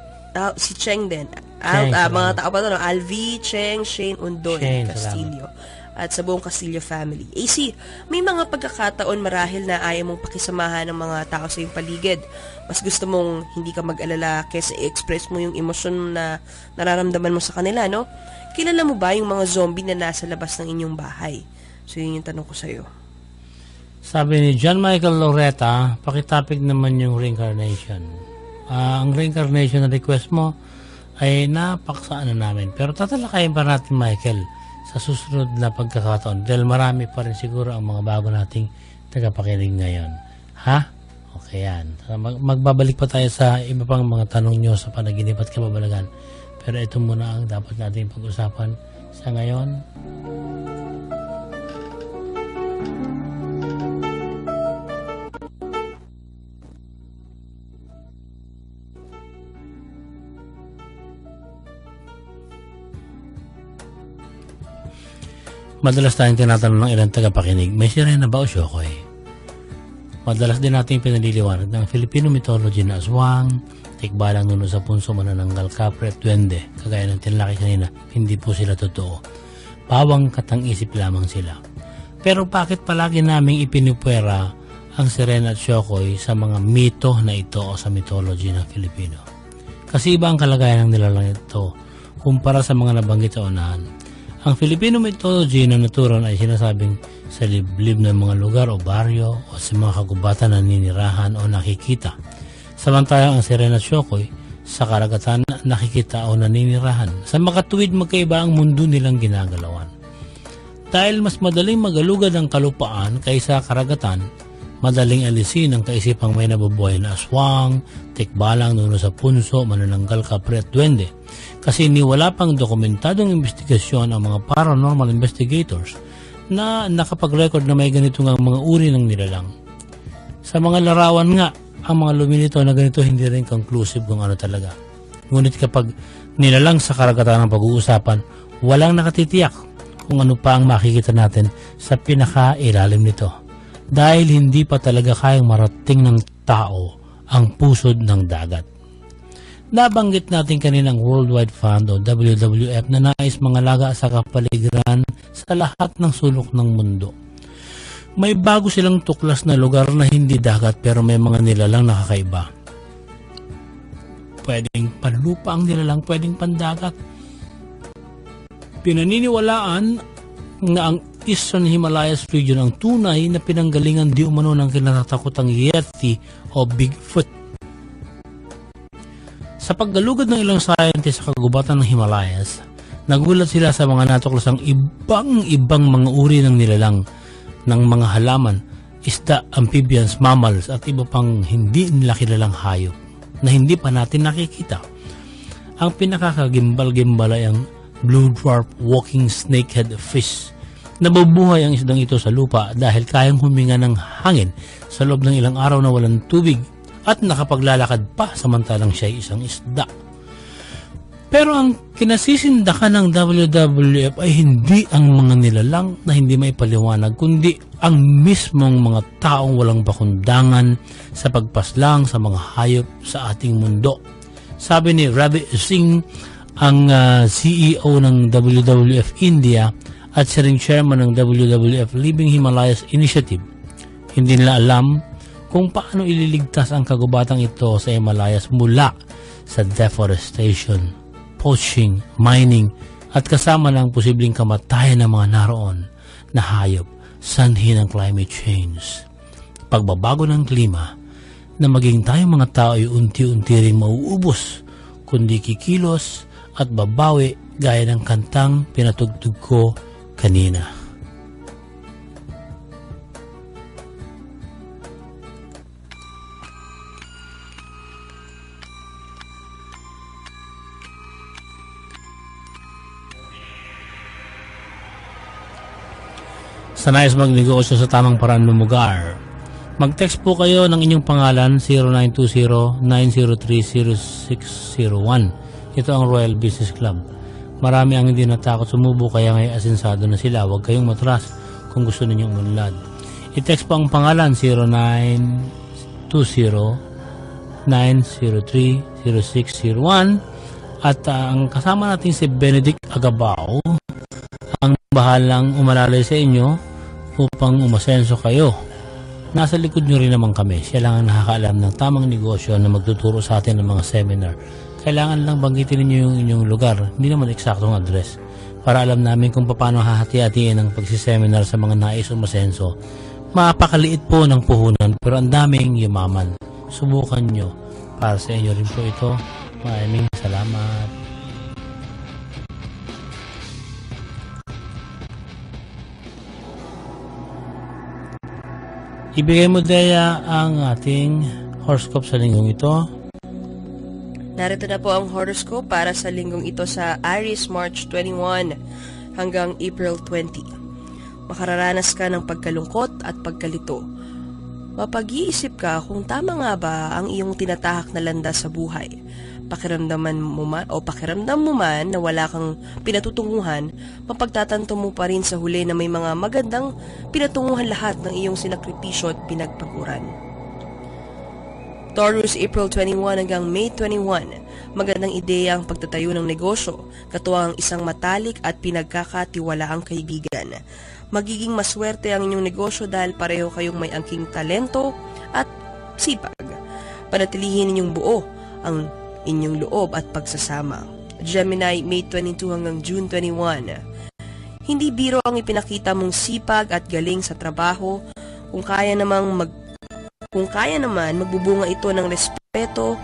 Si Cheng din. Cheng, mga tao pa ito, no? Alvi Cheng Shane Undoy Castillo. Salamat. At sa buong Castillo family. AC, may mga pagkakataon marahil na ayaw mong pakisamahan ng mga tao sa iyong paligid. Mas gusto mong hindi ka mag-alala kaysa i-express mo yung emosyon na nararamdaman mo sa kanila, no? Kilala mo ba yung mga zombie na nasa labas ng inyong bahay? So yun yung tanong ko sa'yo. Sabi ni John Michael Loretta, pakitapik naman yung reincarnation. Ang reincarnation na request mo ay napaksaan na namin. Pero tatalakayin pa natin, Michael, sa susunod na pagkakataon. Dahil marami pa rin siguro ang mga bago nating tagapakinig ngayon. Ha? Okay yan. Magbabalik pa tayo sa iba pang mga tanong nyo sa panaginip at kababalagan. Pero ito muna ang dapat natin pag-usapan sa ngayon. Madalas tayong tinatanong ng ilang tagapakinig, may sirena ba o syokoy? Madalas din natin pinaliliwanag ng Filipino mythology na aswang, tikbalang nuno sa punso, manananggal, kapre at duwende. Kagaya ng tinlaki kanina, hindi po sila totoo. Pawang katang-isip lamang sila. Pero bakit palagi naming ipinupwera ang sirena at syokoy sa mga mito na ito o sa mythology ng Filipino? Kasi iba ang kalagayan ng nilalang ito kumpara sa mga nabanggit sa unahan. Ang Filipino mythology na naturon ay sinasabing sa liblib ng mga lugar o baryo o sa mga kagubatan na ninirahan o nakikita. Samantalang ang sirena at syokoy sa karagatan nakikita o naninirahan. Sa makatuwid magkaiba ang mundo nilang ginagalawan. Dahil mas madaling magalugad ang kalupaan kaysa karagatan, madaling alisin ang kaisipang may nabubuhay na aswang, tikbalang, nuno sa punso, manananggal, kapre at duwende. Kasi wala pang dokumentadong investigasyon ang mga paranormal investigators na nakapag-record na may ganito nga mga uri ng nilalang. Sa mga larawan nga, ang mga lumilito na ganito hindi rin conclusive kung ano talaga. Ngunit kapag nilalang sa karagatan ng pag-uusapan, walang nakatitiyak kung ano pa ang makikita natin sa pinakailalim nito. Dahil hindi pa talaga kayang marating ng tao ang pusod ng dagat. Nabanggit natin kaninang Worldwide Fund o WWF na nais mangalaga sa kapaligiran sa lahat ng sulok ng mundo. May bago silang tuklas na lugar na hindi dagat pero may mga nilalang nakakaiba. Pwedeng panlupa ang nilalang, pwedeng pandagat. Pinaniniwalaan na ang Eastern Himalayas region ang tunay na pinanggalingan di umano ng kinatatakotang Yeti o Bigfoot. Sa paggalugad ng ilang scientists sa kagubatan ng Himalayas, nagulat sila sa mga natuklasang ibang mga uri ng nilalang ng mga halaman, isda, amphibians, mammals at iba pang hindi nila kilalang hayop na hindi pa natin nakikita. Ang pinakakagimbal-gimbal ay ang blue dwarf walking snakehead fish. Nabubuhay ang isdang ito sa lupa dahil kayang huminga ng hangin sa loob ng ilang araw na walang tubig at nakapaglalakad pa samantalang siya ay isang isda. Pero ang kinasisindakan ng WWF ay hindi ang mga nilalang na hindi may paliwanag, kundi ang mismong mga taong walang pakundangan sa pagpaslang sa mga hayop sa ating mundo. Sabi ni Ravi Singh, ang CEO ng WWF India at siya ring chairman ng WWF Living Himalayas Initiative, hindi nila alam kung paano ililigtas ang kagubatang ito sa Himalayas mula sa deforestation, poaching, mining, at kasama ng posibleng kamatayan ng mga naroon na hayop, sanhi ng climate change. Pagbabago ng klima na maging tayong mga tao ay unti-unti ring mauubos, kundi kikilos at babawi gaya ng kantang pinatugtog ko kanina. Sa nais magnegosyo sa tamang paraan lumugar, mag-text po kayo ng inyong pangalan 0920-903-0601. Ito ang Royal Business Club. Marami ang hindi natakot sumubo kaya ngay asensado na sila. Huwag kayong matras kung gusto ninyong umunlad. I-text po ang pangalan 0920-903-0601 at ang kasama natin si Benedict Agabao ang bahalang umalalay sa inyo upang umasenso kayo. Nasa likod nyo rin naman kami. Siya lang ang nakakaalam ng tamang negosyo na magtuturo sa atin ng mga seminar. Kailangan lang banggitin ninyo yung inyong lugar, hindi naman eksaktong address, para alam namin kung paano hahati-hatiin ang pagsiseminar sa mga nais umasenso. Mapakaliit po ng puhunan pero ang daming yumaman. Subukan nyo. Para sa inyo rin po ito. Maraming salamat. Ibigay mo, Dea, ang ating horoscope sa linggong ito. Narito na po ang horoscope para sa linggong ito sa Aries, March 21 hanggang April 20. Makararanas ka ng pagkalungkot at pagkalito. Mapag-iisip ka kung tama nga ba ang iyong tinatahak na landas sa buhay. Pakiramdam mo man na wala kang pinatutunguhan, mapagtatanto mo pa rin sa huli na may mga magandang pinatunguhan lahat ng iyong sinakripisyo at pinagpaguran. Taurus, April 21 hanggang May 21, magandang ideya ang pagtatayo ng negosyo, katuwang isang matalik at pinagkakatiwalaang kaibigan. Magiging maswerte ang inyong negosyo dahil pareho kayong may angking talento at sipag. Panatilihin ninyong buo ang inyong loob at pagsasama. Gemini, May 22 hanggang June 21. Hindi biro ang ipinakita mong sipag at galing sa trabaho. Kung kaya naman, magbubunga ito ng respeto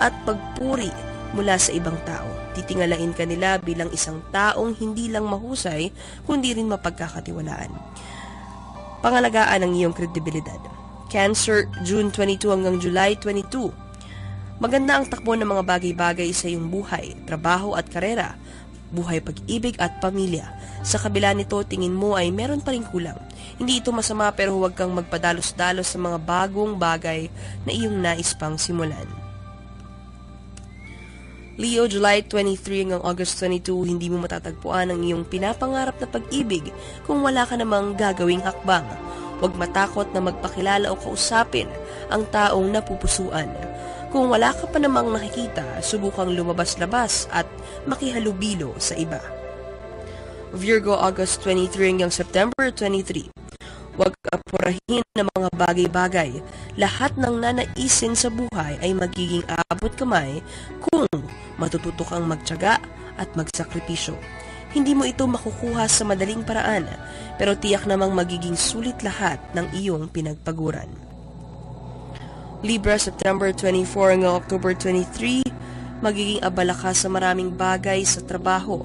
at pagpuri mula sa ibang tao. Titingalain ka nila bilang isang taong hindi lang mahusay, kundi rin mapagkakatiwalaan. Pangalagaan ang iyong kredibilidad. Cancer, June 22 hanggang July 22. Maganda ang takbo ng mga bagay-bagay sa iyong buhay, trabaho at karera. buhay, pag-ibig at pamilya. Sa kabila nito, tingin mo ay meron pa rin kulang. Hindi ito masama pero huwag kang magpadalos-dalos sa mga bagong bagay na iyong nais pang simulan. Leo, July 23 hanggang August 22, hindi mo matatagpuan ang iyong pinapangarap na pag-ibig kung wala ka namang gagawing hakbang. Huwag matakot na magpakilala o kausapin ang taong napupusuan. Kung wala ka pa namang nakikita, subukang lumabas-labas at makihalubilo sa iba. Virgo, August 23 hanggang September 23. Huwag apurahin ng mga bagay-bagay. Lahat ng nanaisin sa buhay ay magiging abot kamay kung matututo kang magtiyaga at magsakripisyo. Hindi mo ito makukuha sa madaling paraan, pero tiyak namang magiging sulit lahat ng iyong pinagpaguran. Libra, September 24 hanggang October 23, magiging abala ka sa maraming bagay sa trabaho.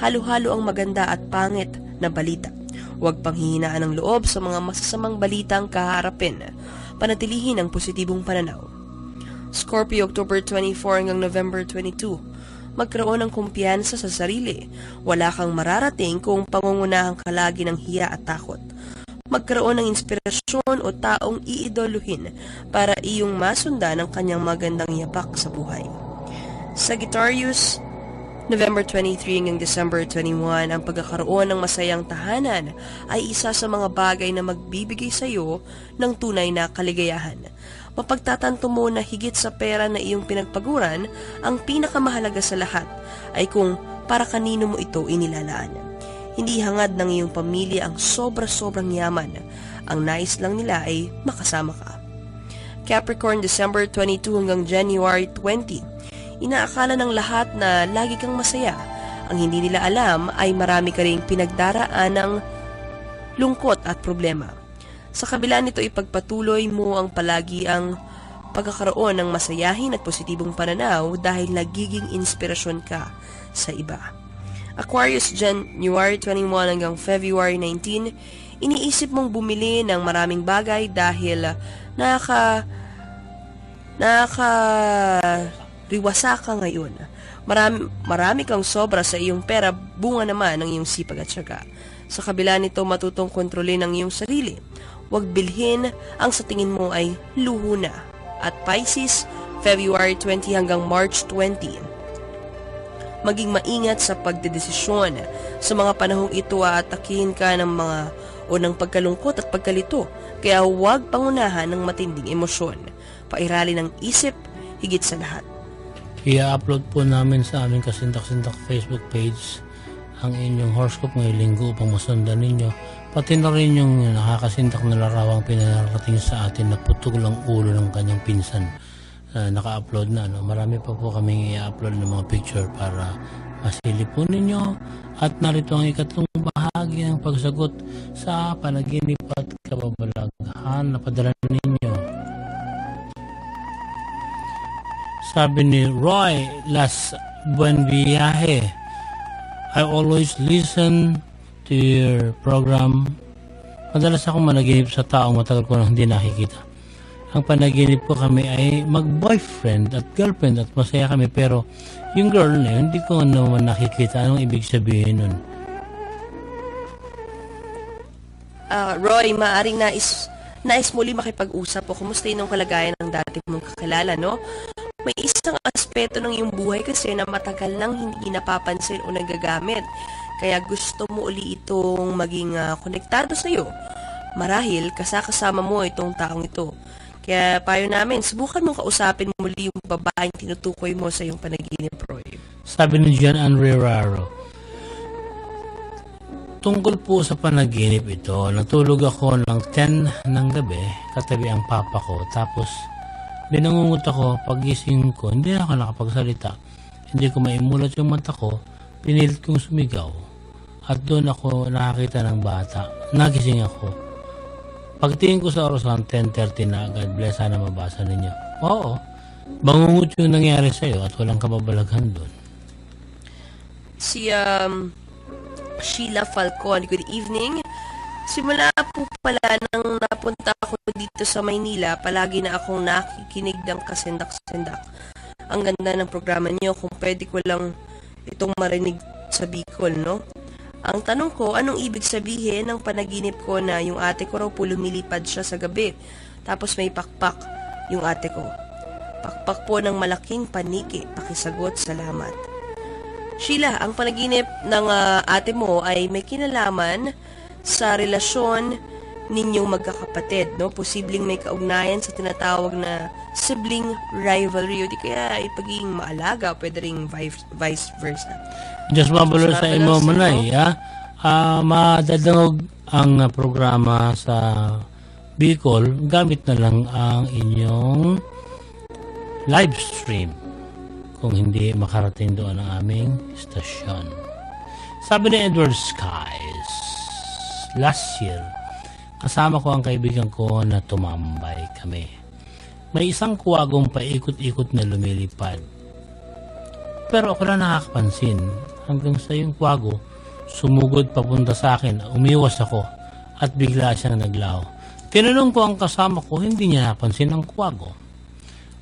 Halo-halo ang maganda at pangit na balita. Huwag panghihinaan ng loob sa mga masasamang balitang kaharapin. Panatilihin ang positibong pananaw. Scorpio, October 24 hanggang November 22. Magkaroon ng kumpiyansa sa sarili. Wala kang mararating kung pangungunahan ka lagi ng hiya at takot. Magkaroon ng inspirasyon o taong iidoluhin para iyong masundan ang kanyang magandang yapak sa buhay. Sagittarius, November 23 hanggang December 21, ang pagkakaroon ng masayang tahanan ay isa sa mga bagay na magbibigay sa iyo ng tunay na kaligayahan. Mapagtatanto mo na higit sa pera na iyong pinagpaguran, ang pinakamahalaga sa lahat ay kung para kanino mo ito inilalaan. Hindi hangad ng iyong pamilya ang sobra-sobrang yaman. Ang nais lang nila ay makasama ka. Capricorn, December 22 hanggang January 20. Inaakala ng lahat na lagi kang masaya. Ang hindi nila alam ay marami ka ring pinagdaraan ng lungkot at problema. Sa kabila nito, ipagpatuloy mo ang palagi ang pagkakaroon ng masayahin at positibong pananaw dahil nagiging inspirasyon ka sa iba. Aquarius, January 21 hanggang February 19, iniisip mong bumili ng maraming bagay dahil riwasa ka ngayon. Marami kang sobra sa iyong pera, bunga naman ng iyong sipag at syaga. Sa kabila nito, matutong kontrolin ang iyong sarili. Huwag bilhin ang sa tingin mo ay luho na. At Pisces, February 20 hanggang March 20. Maging maingat sa pagdedesisyon. Sa mga panahong ito, aatakihin ka ng pagkalungkot at pagkalito. Kaya huwag pangunahan ng matinding emosyon. Pairalin ng isip higit sa lahat. I-upload po namin sa aming kasindak-sindak Facebook page ang inyong horoscope ngayong linggo upang masundan ninyo. Pati na rin yung nakakasindak na larawang pinarating sa atin na putol ang ulo ng kanyang pinsan. Naka-upload na. Marami pa po kaming i-upload ng mga picture para masilip po ninyo. At narito ang ikatlong bahagi ng pagsagot sa panaginip at kababalaghan na padala ninyo. Sabi ni Roy Las Buen Viaje, I always listen to your program. Madalas akong managinip sa taong matagal ko nang hindi nakikita. Ang panaginip ko kami ay mag-boyfriend at girlfriend at masaya kami, pero yung girl na yun, hindi ko naman nakikita. Anong ibig sabihin nun? Roy, maaring nais muli makipag-usap o kumusta yung kalagayan ng dati mong kakilala, no? May isang aspeto ng iyong buhay kasi na matagal nang hindi napapansin o nagagamit. Kaya gusto mo uli itong maging konektado sa iyo. Marahil kasama mo itong taong ito. Kaya payo namin, subukan mong kausapin muli yung babaeng tinutukoy mo sa iyong panaginip, Roy. Sabi ni John Andre Raro, tungkol po sa panaginip ito, natulog ako ng 10 ng gabi, katabi ang papa ko, tapos binangungot ako, pagising ko, hindi na ako nakapagsalita. Hindi ko maimulat yung mata ko, pinilit kong sumigaw. At doon ako nakakita ng bata. Nagising ako. Pagtingin ko sa orasan, 10:30 na, God bless, sana mabasa ninyo. Oo, bangungot yung nangyari sa'yo at walang kababalaghan doon. Si Sheila Falcon, good evening. Simula po pala nang napunta ako dito sa Maynila, palagi na akong nakikinig ng kasendak-sendak. Ang ganda ng programa niyo, kung pwede ko lang itong marinig sa Bicol, no? Ang tanong ko, anong ibig sabihin ng panaginip ko na yung ate ko raw po lumilipad siya sa gabi, tapos may pakpak yung ate ko. Pakpak po ng malaking paniki. Pakisagot, salamat. Sheila, ang panaginip ng ate mo ay may kinalaman sa relasyon ninyong magkakapatid, no? Posibleng may kaugnayan sa tinatawag na sibling rivalry o di kaya ay pagiging maalaga, pwede ring vice versa. Just mabulo sa imo mo na madadangog ang programa sa Bicol gamit na lang ang inyong live stream kung hindi makarating doon ang aming stasyon. Sabi ni Edward Skies, last year kasama ko ang kaibigan ko na tumambay kami. May isang kuwagong paikot-ikot na lumilipad. Pero ako na nakakapansin hanggang sa yung kuwago sumugod papunta sa akin. Umiwas ako at bigla siyang naglaho. Tinanong ko ang kasama ko, hindi niya napansin ang kuwago.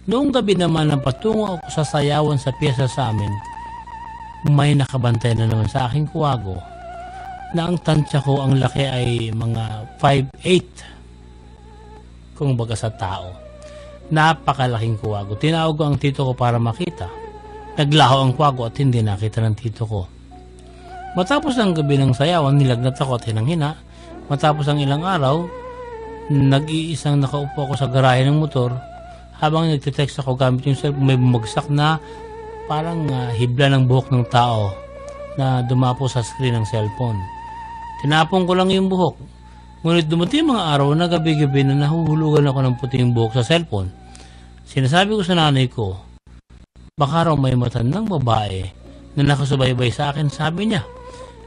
Noong gabi naman nang patungo ako sa sayawan sa pyesa sa amin, may nakabantay na naman sa aking kuwago na ang tansya ko ang laki ay mga 5'8", kung baga sa tao. Napakalaking kuwago. Tinawag ko ang tito ko para makita. Naglaho ang kuwago at hindi nakita ng tito ko. Matapos ang gabi ng sayawan, nilagnat ako at hinanghina. Matapos ang ilang araw, nag-iisang nakaupo ako sa garahe ng motor. Habang nagtitext ako gamit yung cellphone, may bumagsak na parang hibla ng buhok ng tao na dumapo sa screen ng cellphone. Tinapon ko lang yung buhok. Ngunit dumating mga araw na gabi-gabi na nahuhulugan ako ng puting buhok sa cellphone. Sinasabi ko sa nanay ko, baka raw may matandang babae na nakasubaybay sa akin, sabi niya.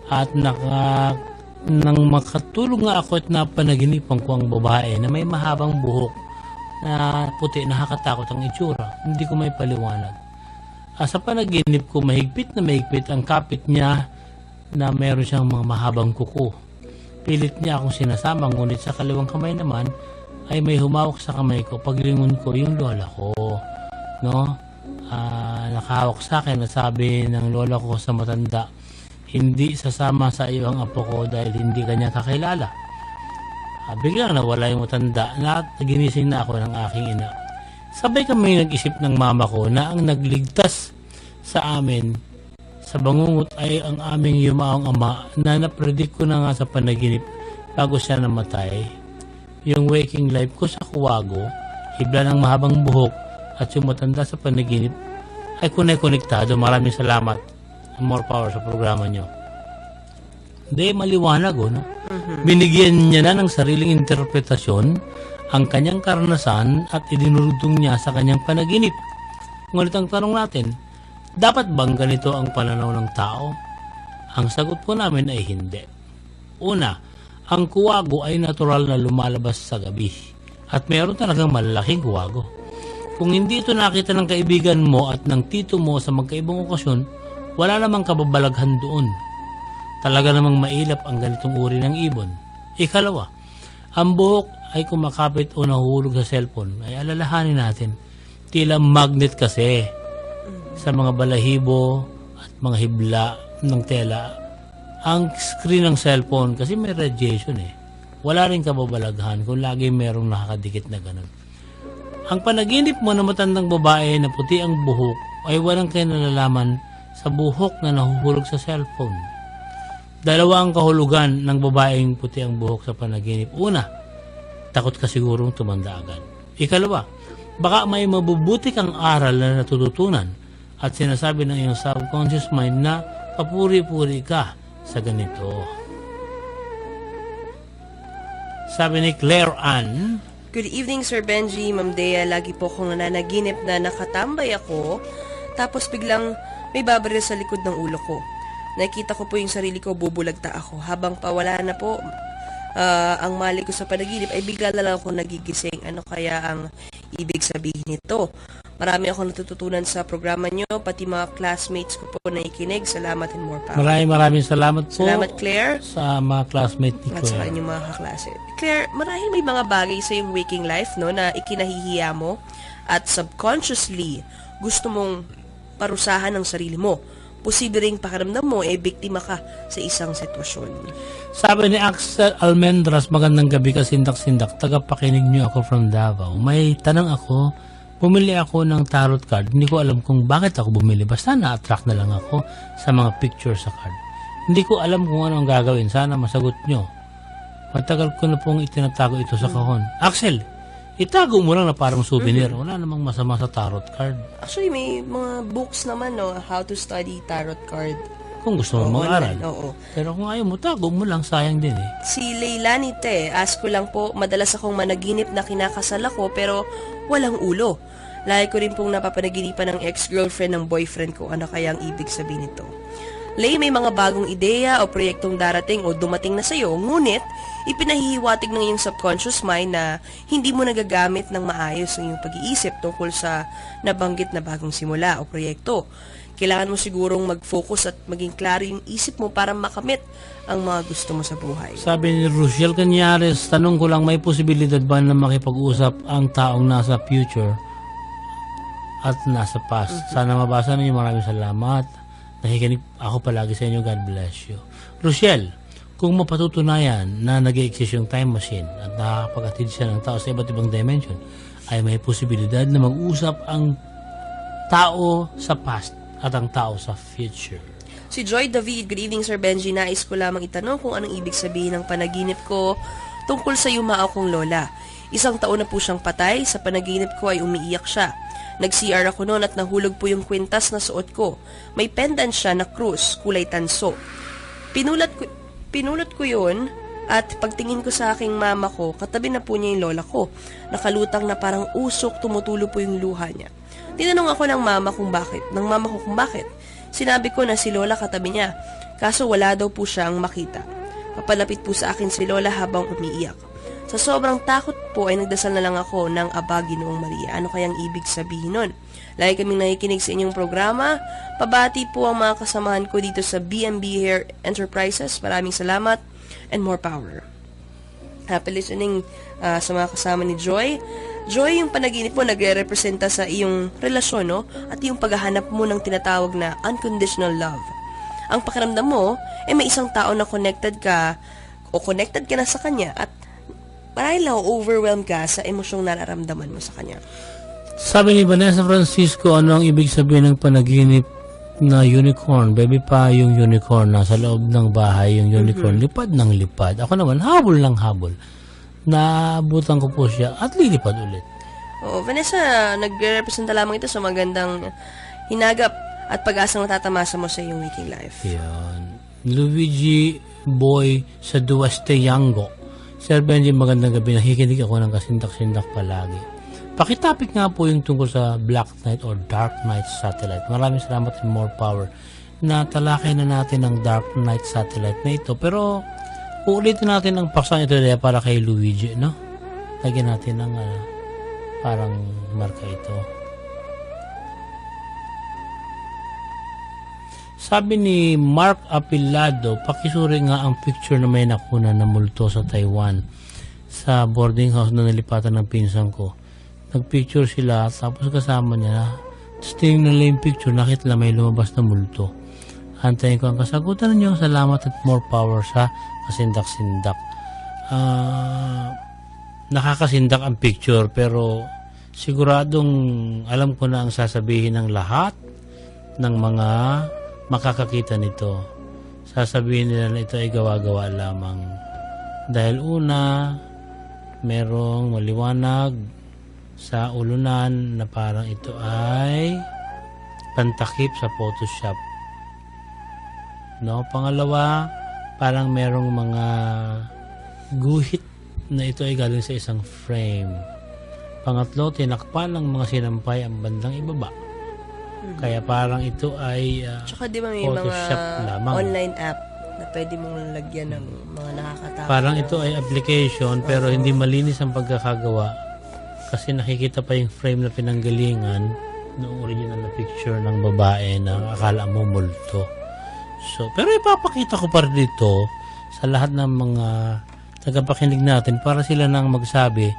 At nang makatulog nga ako at napanaginipan ko ang babae na may mahabang buhok na puti, nakakatakot ang itsura. Hindi ko may paliwanag. Sa panaginip ko, mahigpit na mahigpit ang kapit niya na meron siyang mga mahabang kuko. Pilit niya akong sinasama, ngunit sa kaliwang kamay naman ay may humawak sa kamay ko. Paglingon ko, yung lola ko, no? Nakahawak sa akin at sabi ng lola ko sa matanda, hindi sasama sa iyo ang apo ko dahil hindi kanya kakilala. Biglang nawala yung matanda na ginising na ako ng aking ina. Sabay kami nag-isip ng mama ko na ang nagligtas sa amin sa bangungot ay ang aming yumaong ama na napredict ko na nga sa panaginip bago siya namatay. Yung waking life ko sa kuwago, hibla ng mahabang buhok at yung matanda sa panaginip ay konektado. Maraming salamat. More power sa programa nyo. Hindi, maliwanag no? Binigyan niya na ng sariling interpretasyon ang kanyang karanasan at idinurudong niya sa kanyang panaginip. Ngunit ang tanong natin, dapat bang ganito ang pananaw ng tao? Ang sagot po namin ay hindi. Una, ang kuwago ay natural na lumalabas sa gabi at meron talagang malalaking kuwago. Kung hindi ito nakita ng kaibigan mo at ng tito mo sa magkaibang okasyon, wala namang kababalaghan doon. Talaga namang mailap ang ganitong uri ng ibon. Ikalawa, ang buhok ay kumakapit o nahuhulog sa cellphone, ay alalahanin natin. Tila magnet kasi sa mga balahibo at mga hibla ng tela ang screen ng cellphone kasi may radiation Wala rin kababalaghan kung lagi merong nakakadikit na ganun. Ang panaginip mo na matandang babae na puti ang buhok ay walang kinalalaman sa buhok na nahuhulog sa cellphone. Dalawa ang kahulugan ng babaeng puti ang buhok sa panaginip. Una, takot ka sigurong tumanda agad. Ikalawa, baka may mabubuti kang aral na natututunan at sinasabi ng iyong subconscious mind na papuri-puri ka sa ganito. Sabi ni Claire Ann, Good evening, Sir Benji, Ma'am Dea. Lagi po akong nananaginip na nakatambay ako, tapos biglang may babaril sa likod ng ulo ko. Nakita ko po yung sarili ko, bubulagta ako. Habang pawala na po ang mali ko sa panaginip, ay bigla na lang ako nagigising. Ano kaya ang ibig sabihin nito? Marami akong natututunan sa programa nyo, pati mga classmates ko po na ikinig. Salamat and more power. Maraming salamat po. Salamat, Claire. Sa mga classmates ni Claire. At sa inyong mga kaklase. Claire, marahil may mga bagay sa iyong waking life, no, na ikinahihiya mo at subconsciously gusto mong parusahan ng sarili mo. posible ring pakiramdam mo biktima ka sa isang sitwasyon. Sabi ni Axel Almendras, magandang gabi ka, sindak-sindak. Tagapakinig niyo ako from Davao. May tanong ako, bumili ako ng tarot card. Hindi ko alam kung bakit ako bumili. Basta na-attract na lang ako sa mga picture sa card. Hindi ko alam kung ano ang gagawin. Sana masagot nyo. Matagal ko na pong itinatago ito sa kahon. Axel, itago mo lang na parang souvenir. Wala namang masama sa tarot card. Actually, may mga books naman, no? How to study tarot card. Kung gusto mo mag-aral. Oo. Pero kung ayaw mo, tago mo lang. Sayang din eh. Si Leilani ask ko lang po, madalas akong managinip na kinakasal ako pero walang ulo. Lagi ko rin pong napapanaginipan ng ex-girlfriend ng boyfriend ko. Ano kaya ang ibig sabihin nito? Lay, may mga bagong ideya o proyektong darating o dumating na sa'yo, ngunit ipinahihiwatig ng iyong subconscious mind na hindi mo nagagamit ng maayos ang iyong pag-iisip tungkol sa nabanggit na bagong simula o proyekto. Kailangan mo sigurong mag-focus at maging klaro yung isip mo para makamit ang mga gusto mo sa buhay. Sabi ni Rochelle Cañares, tanong ko lang, may posibilidad ba na makipag-usap ang taong nasa future at nasa past? Sana mabasa ninyo. Maraming salamat. Nakikinig ako palagi sa inyo. God bless you. Rochelle, kung mapatutunayan na nag-exist yung time machine at nakakapag-atid siya ng tao sa iba't ibang dimension, ay may posibilidad na mag-usap ang tao sa past at ang tao sa future. Si Joy David, good evening Sir Benji. Nais ko lamang itanong kung anong ibig sabihin ng panaginip ko tungkol sa yumao kong lola. Isang taon na po siyang patay. Sa panaginip ko ay umiiyak siya. Nag-CR ako noon at nahulog po yung kwintas na suot ko. May pendant siya na krus, kulay tanso. Pinulot ko yun at pagtingin ko sa aking mama ko, katabi na po niya yung lola ko. Nakalutang na parang usok, tumutulo po yung luha niya. Tinanong ako ng mama ko kung bakit. Sinabi ko na si lola katabi niya, kaso wala daw po siyang makita. Papalapit po sa akin si lola habang umiiyak. Sa sobrang takot po ay nagdasal na lang ako ng Aba, Ginoong Maria. Ano kayang ibig sabihin nun? Lagi kaming nakikinig sa inyong programa. Pabati po ang mga kasamahan ko dito sa BMB Hair Enterprises. Maraming salamat and more power. Happy listening sa mga kasama ni Joy. Joy, yung panaginip mo nagre-representa sa iyong relasyon, no? At yung paghahanap mo ng tinatawag na unconditional love. Ang pakiramdam mo, may isang tao na connected ka na sa kanya at marahil overwhelmed ka sa emosyong nararamdaman mo sa kanya. Sabi ni Vanessa Francisco, ano ang ibig sabihin ng panaginip na unicorn? Baby pa yung unicorn, nasa loob ng bahay yung unicorn, lipad ng lipad. Ako naman, habol ng habol. Naabutan ko po siya at lilipad ulit. Oo, Vanessa, nagre-representa lamang ito sa magandang hinagap at pag-asang natatamasa mo sa iyong waking life. Yan. Luigi Boy sa Dueste Yango. Sir Benji, magandang gabi. Nakikinig ako ng kasindak-sindak palagi. Pakitapik nga po yung tungkol sa Black Knight or Dark Knight Satellite. Maraming salamat and more power. Natalakay na natin ang Dark Knight Satellite na ito. Pero, uulitin natin ang paksa ito para kay Luigi, no? Lagyan natin ng parang marka ito. Sabi ni Mark Apilado, pakisuri nga ang picture na may nakuna na multo sa Taiwan sa boarding house na nalipatan ng pinsan ko. Nagpicture sila, tapos kasama niya. Tapos tingnan nila yung picture, nakita na may lumabas na multo. Antayin ko ang kasagutan niyo. Salamat at more power sa kasindak-sindak. Nakakasindak ang picture, pero siguradong alam ko na ang sasabihin ng lahat ng mga makakakita nito. Sasabihin nila na ito ay gawa-gawa lamang. Dahil una, merong maliwanag sa ulunan na parang ito ay pantakip sa Photoshop. No? Pangalawa, parang merong mga guhit na ito ay galing sa isang frame. Pangatlo, tinakpan ng mga sinampay ang bandang ibaba. Kaya parang ito ay tsaka di ba may Photoshop mga lamang. online app na pwede mong lagyan ng mga nakakatawa. Parang ito ay application pero hindi malinis ang pagkakagawa kasi nakikita pa yung frame na pinanggalingan ng original na picture ng babae na akala mo multo. So, pero ipapakita ko pa rin dito sa lahat ng mga tagapakinig natin para sila nang magsabi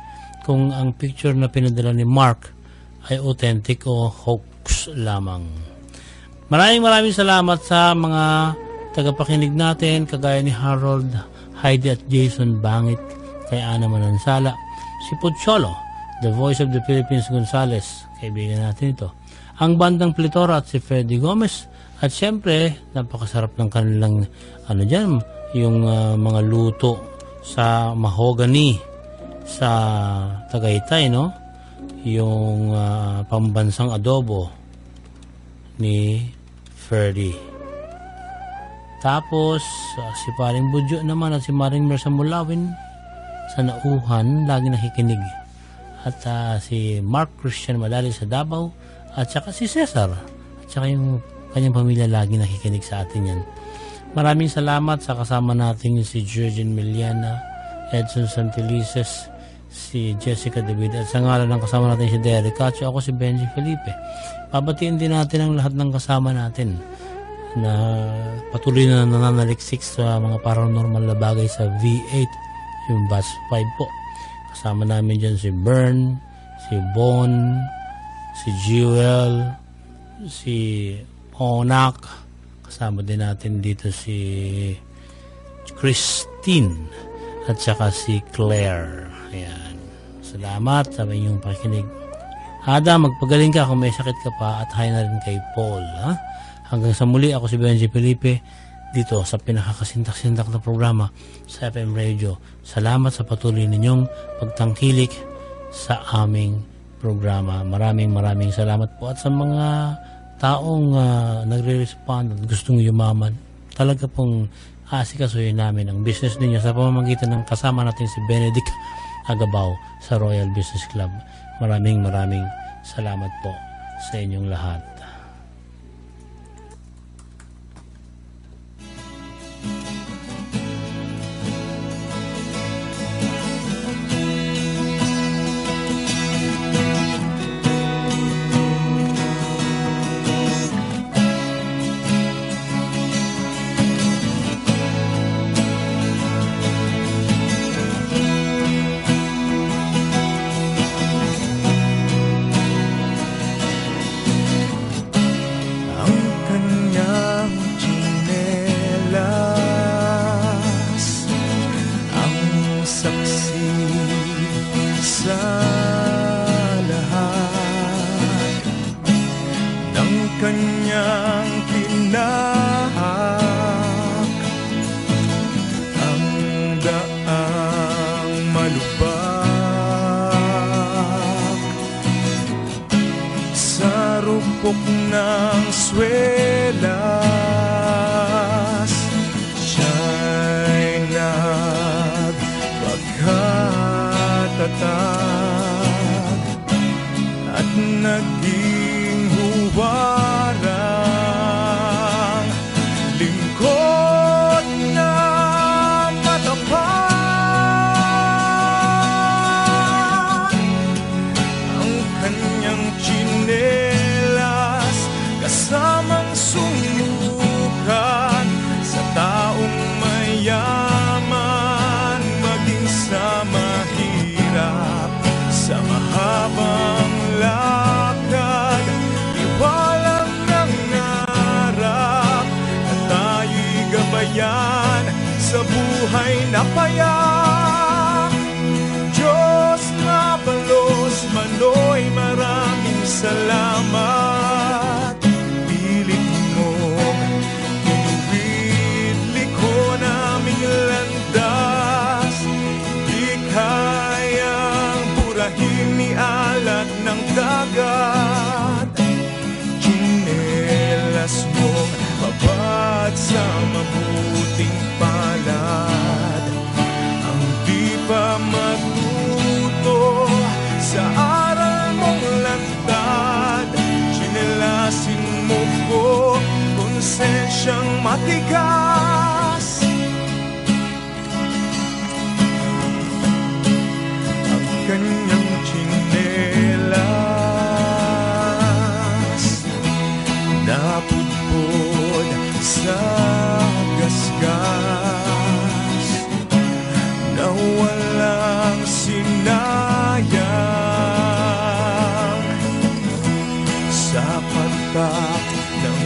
kung ang picture na pinadala ni Mark ay authentic o hoax lamang. Maraming salamat sa mga tagapakinig natin, kagaya ni Harold, Heidi at Jason Bangit, kay Ana Manansala, si Pucholo, the voice of the Philippines Gonzales, kaibigan natin ito, ang bandang Plitora at si Freddy Gomez, at syempre, napakasarap ng kanilang yung mga luto sa mahogany sa Tagaytay, no? Yung pambansang adobo ni Ferdy. Tapos si Paring Budyo naman at si Maring Mersa Mulawin sa Nauhan, lagi nakikinig. At si Mark Christian Madali sa Davao, at saka si Cesar, at saka yung kanyang pamilya lagi nakikinig sa atin yan. Maraming salamat sa kasama natin si Jurgen Miliana, Edson Santelices, si Jessica David, at sa ngalan ng kasama natin si Derek Cacho, ako si Benji Felipe. Pabatiin din natin ang lahat ng kasama natin na patuloy na nananaliksik sa mga paranormal na bagay sa V8, yung Batch 5 po. Kasama namin dyan si Bern, si Bon, si Jewel, si Onak. Kasama din natin dito si Christine at saka si Claire. Ayan. Salamat sa inyong pakikinig. Ada, magpagaling ka kung may sakit ka pa, at hi na rin kay Paul. Ha? Hanggang sa muli, ako si Benji Felipe dito sa pinakakasintak-sintak na programa sa FM Radio. Salamat sa patuloy ninyong pagtangkilik sa aming programa. Maraming salamat po. At sa mga taong nagre-respond at gustong yumaman, talaga pong asikasuhin namin ang business ninyo sa pamamagitan ng kasama natin si Benedict Agabao sa Royal Business Club. Maraming salamat po sa inyong lahat. ng swelas, siya'y nagpagkatatag at naging huwarang lingkod na matapat. Ang kanyang tsinelas kasamang sumukat sa taong mayaman, maging sa mahirap, sa mahabang lakad, iwalang nangarap na tayo'y gabayan sa buhay na payak. Diyos mabalos manoy, maraming salamat. Pilit mo inuwid liko naming landas, di kayang burahin ni alat ng dagat. Tsinelas mong babad sa mabuting palad, ang di pa matuto sa aral mong lantad. Tsinelasin mo ko, konsensyang matigas. Ang kanyang tsinelas napudpod sa gasgas, na walang sinayang sa patak ng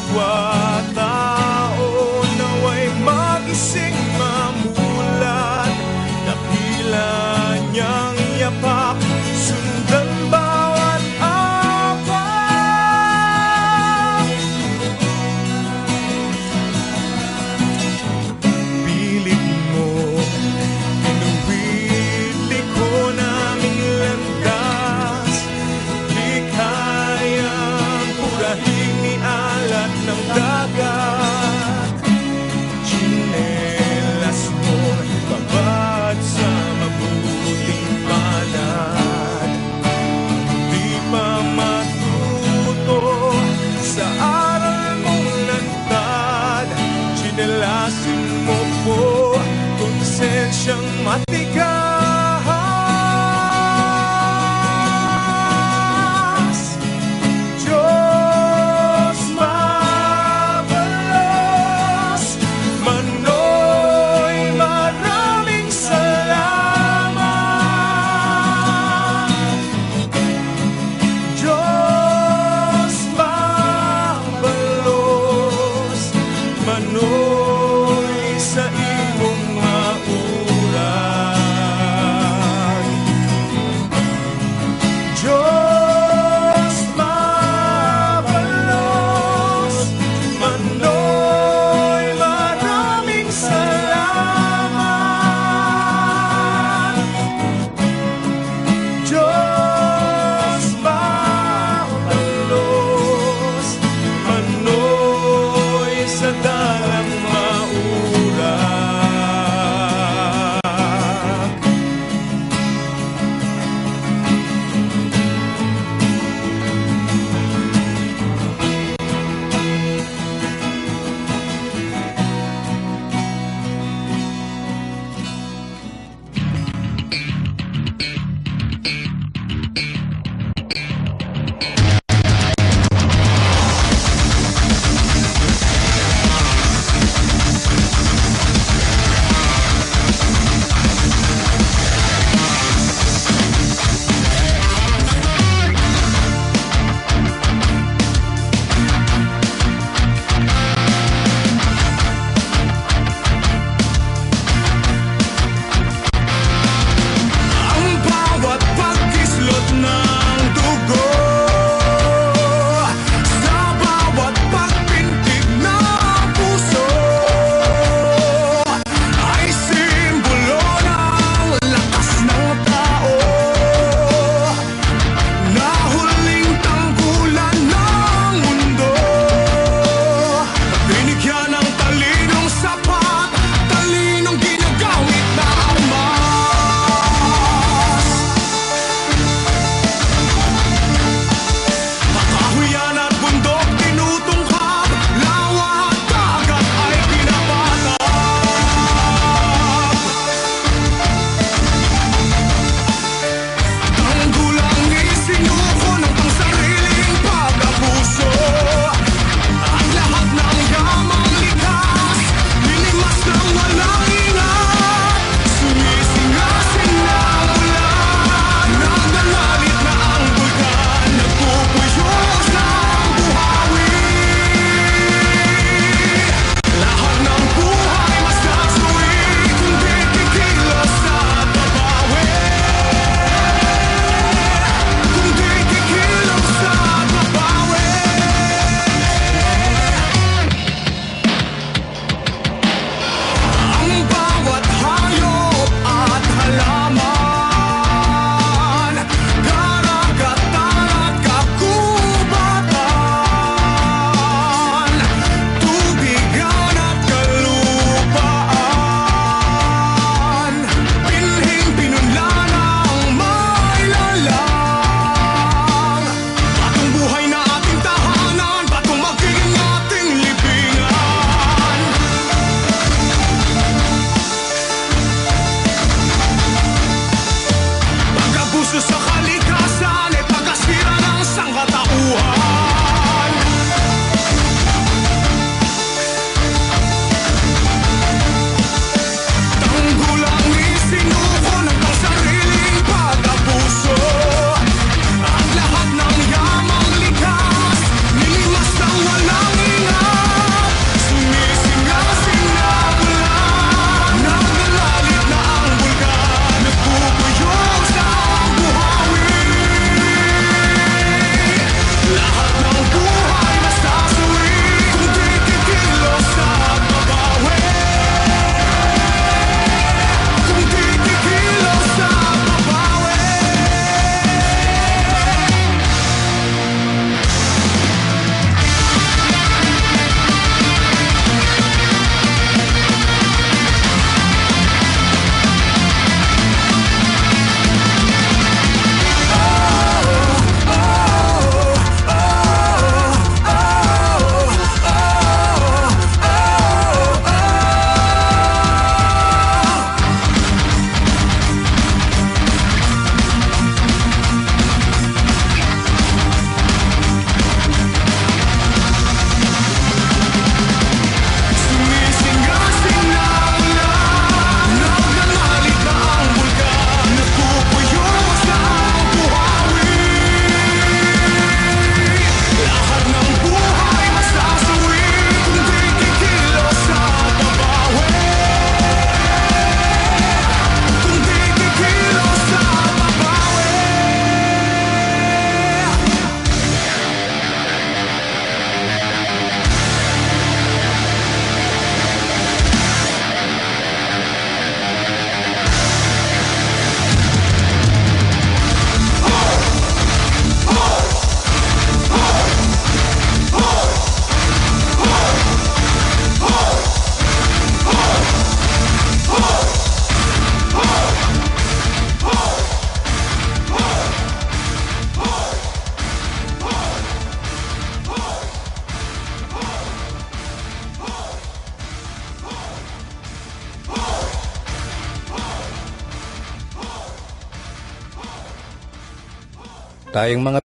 kapwa tao, naway magising mamulat, dakila niyang yapak, sundan bawat apak. Pilit mo, inuwid liko naming landas, di kayang purahin ni alat ng tayong mga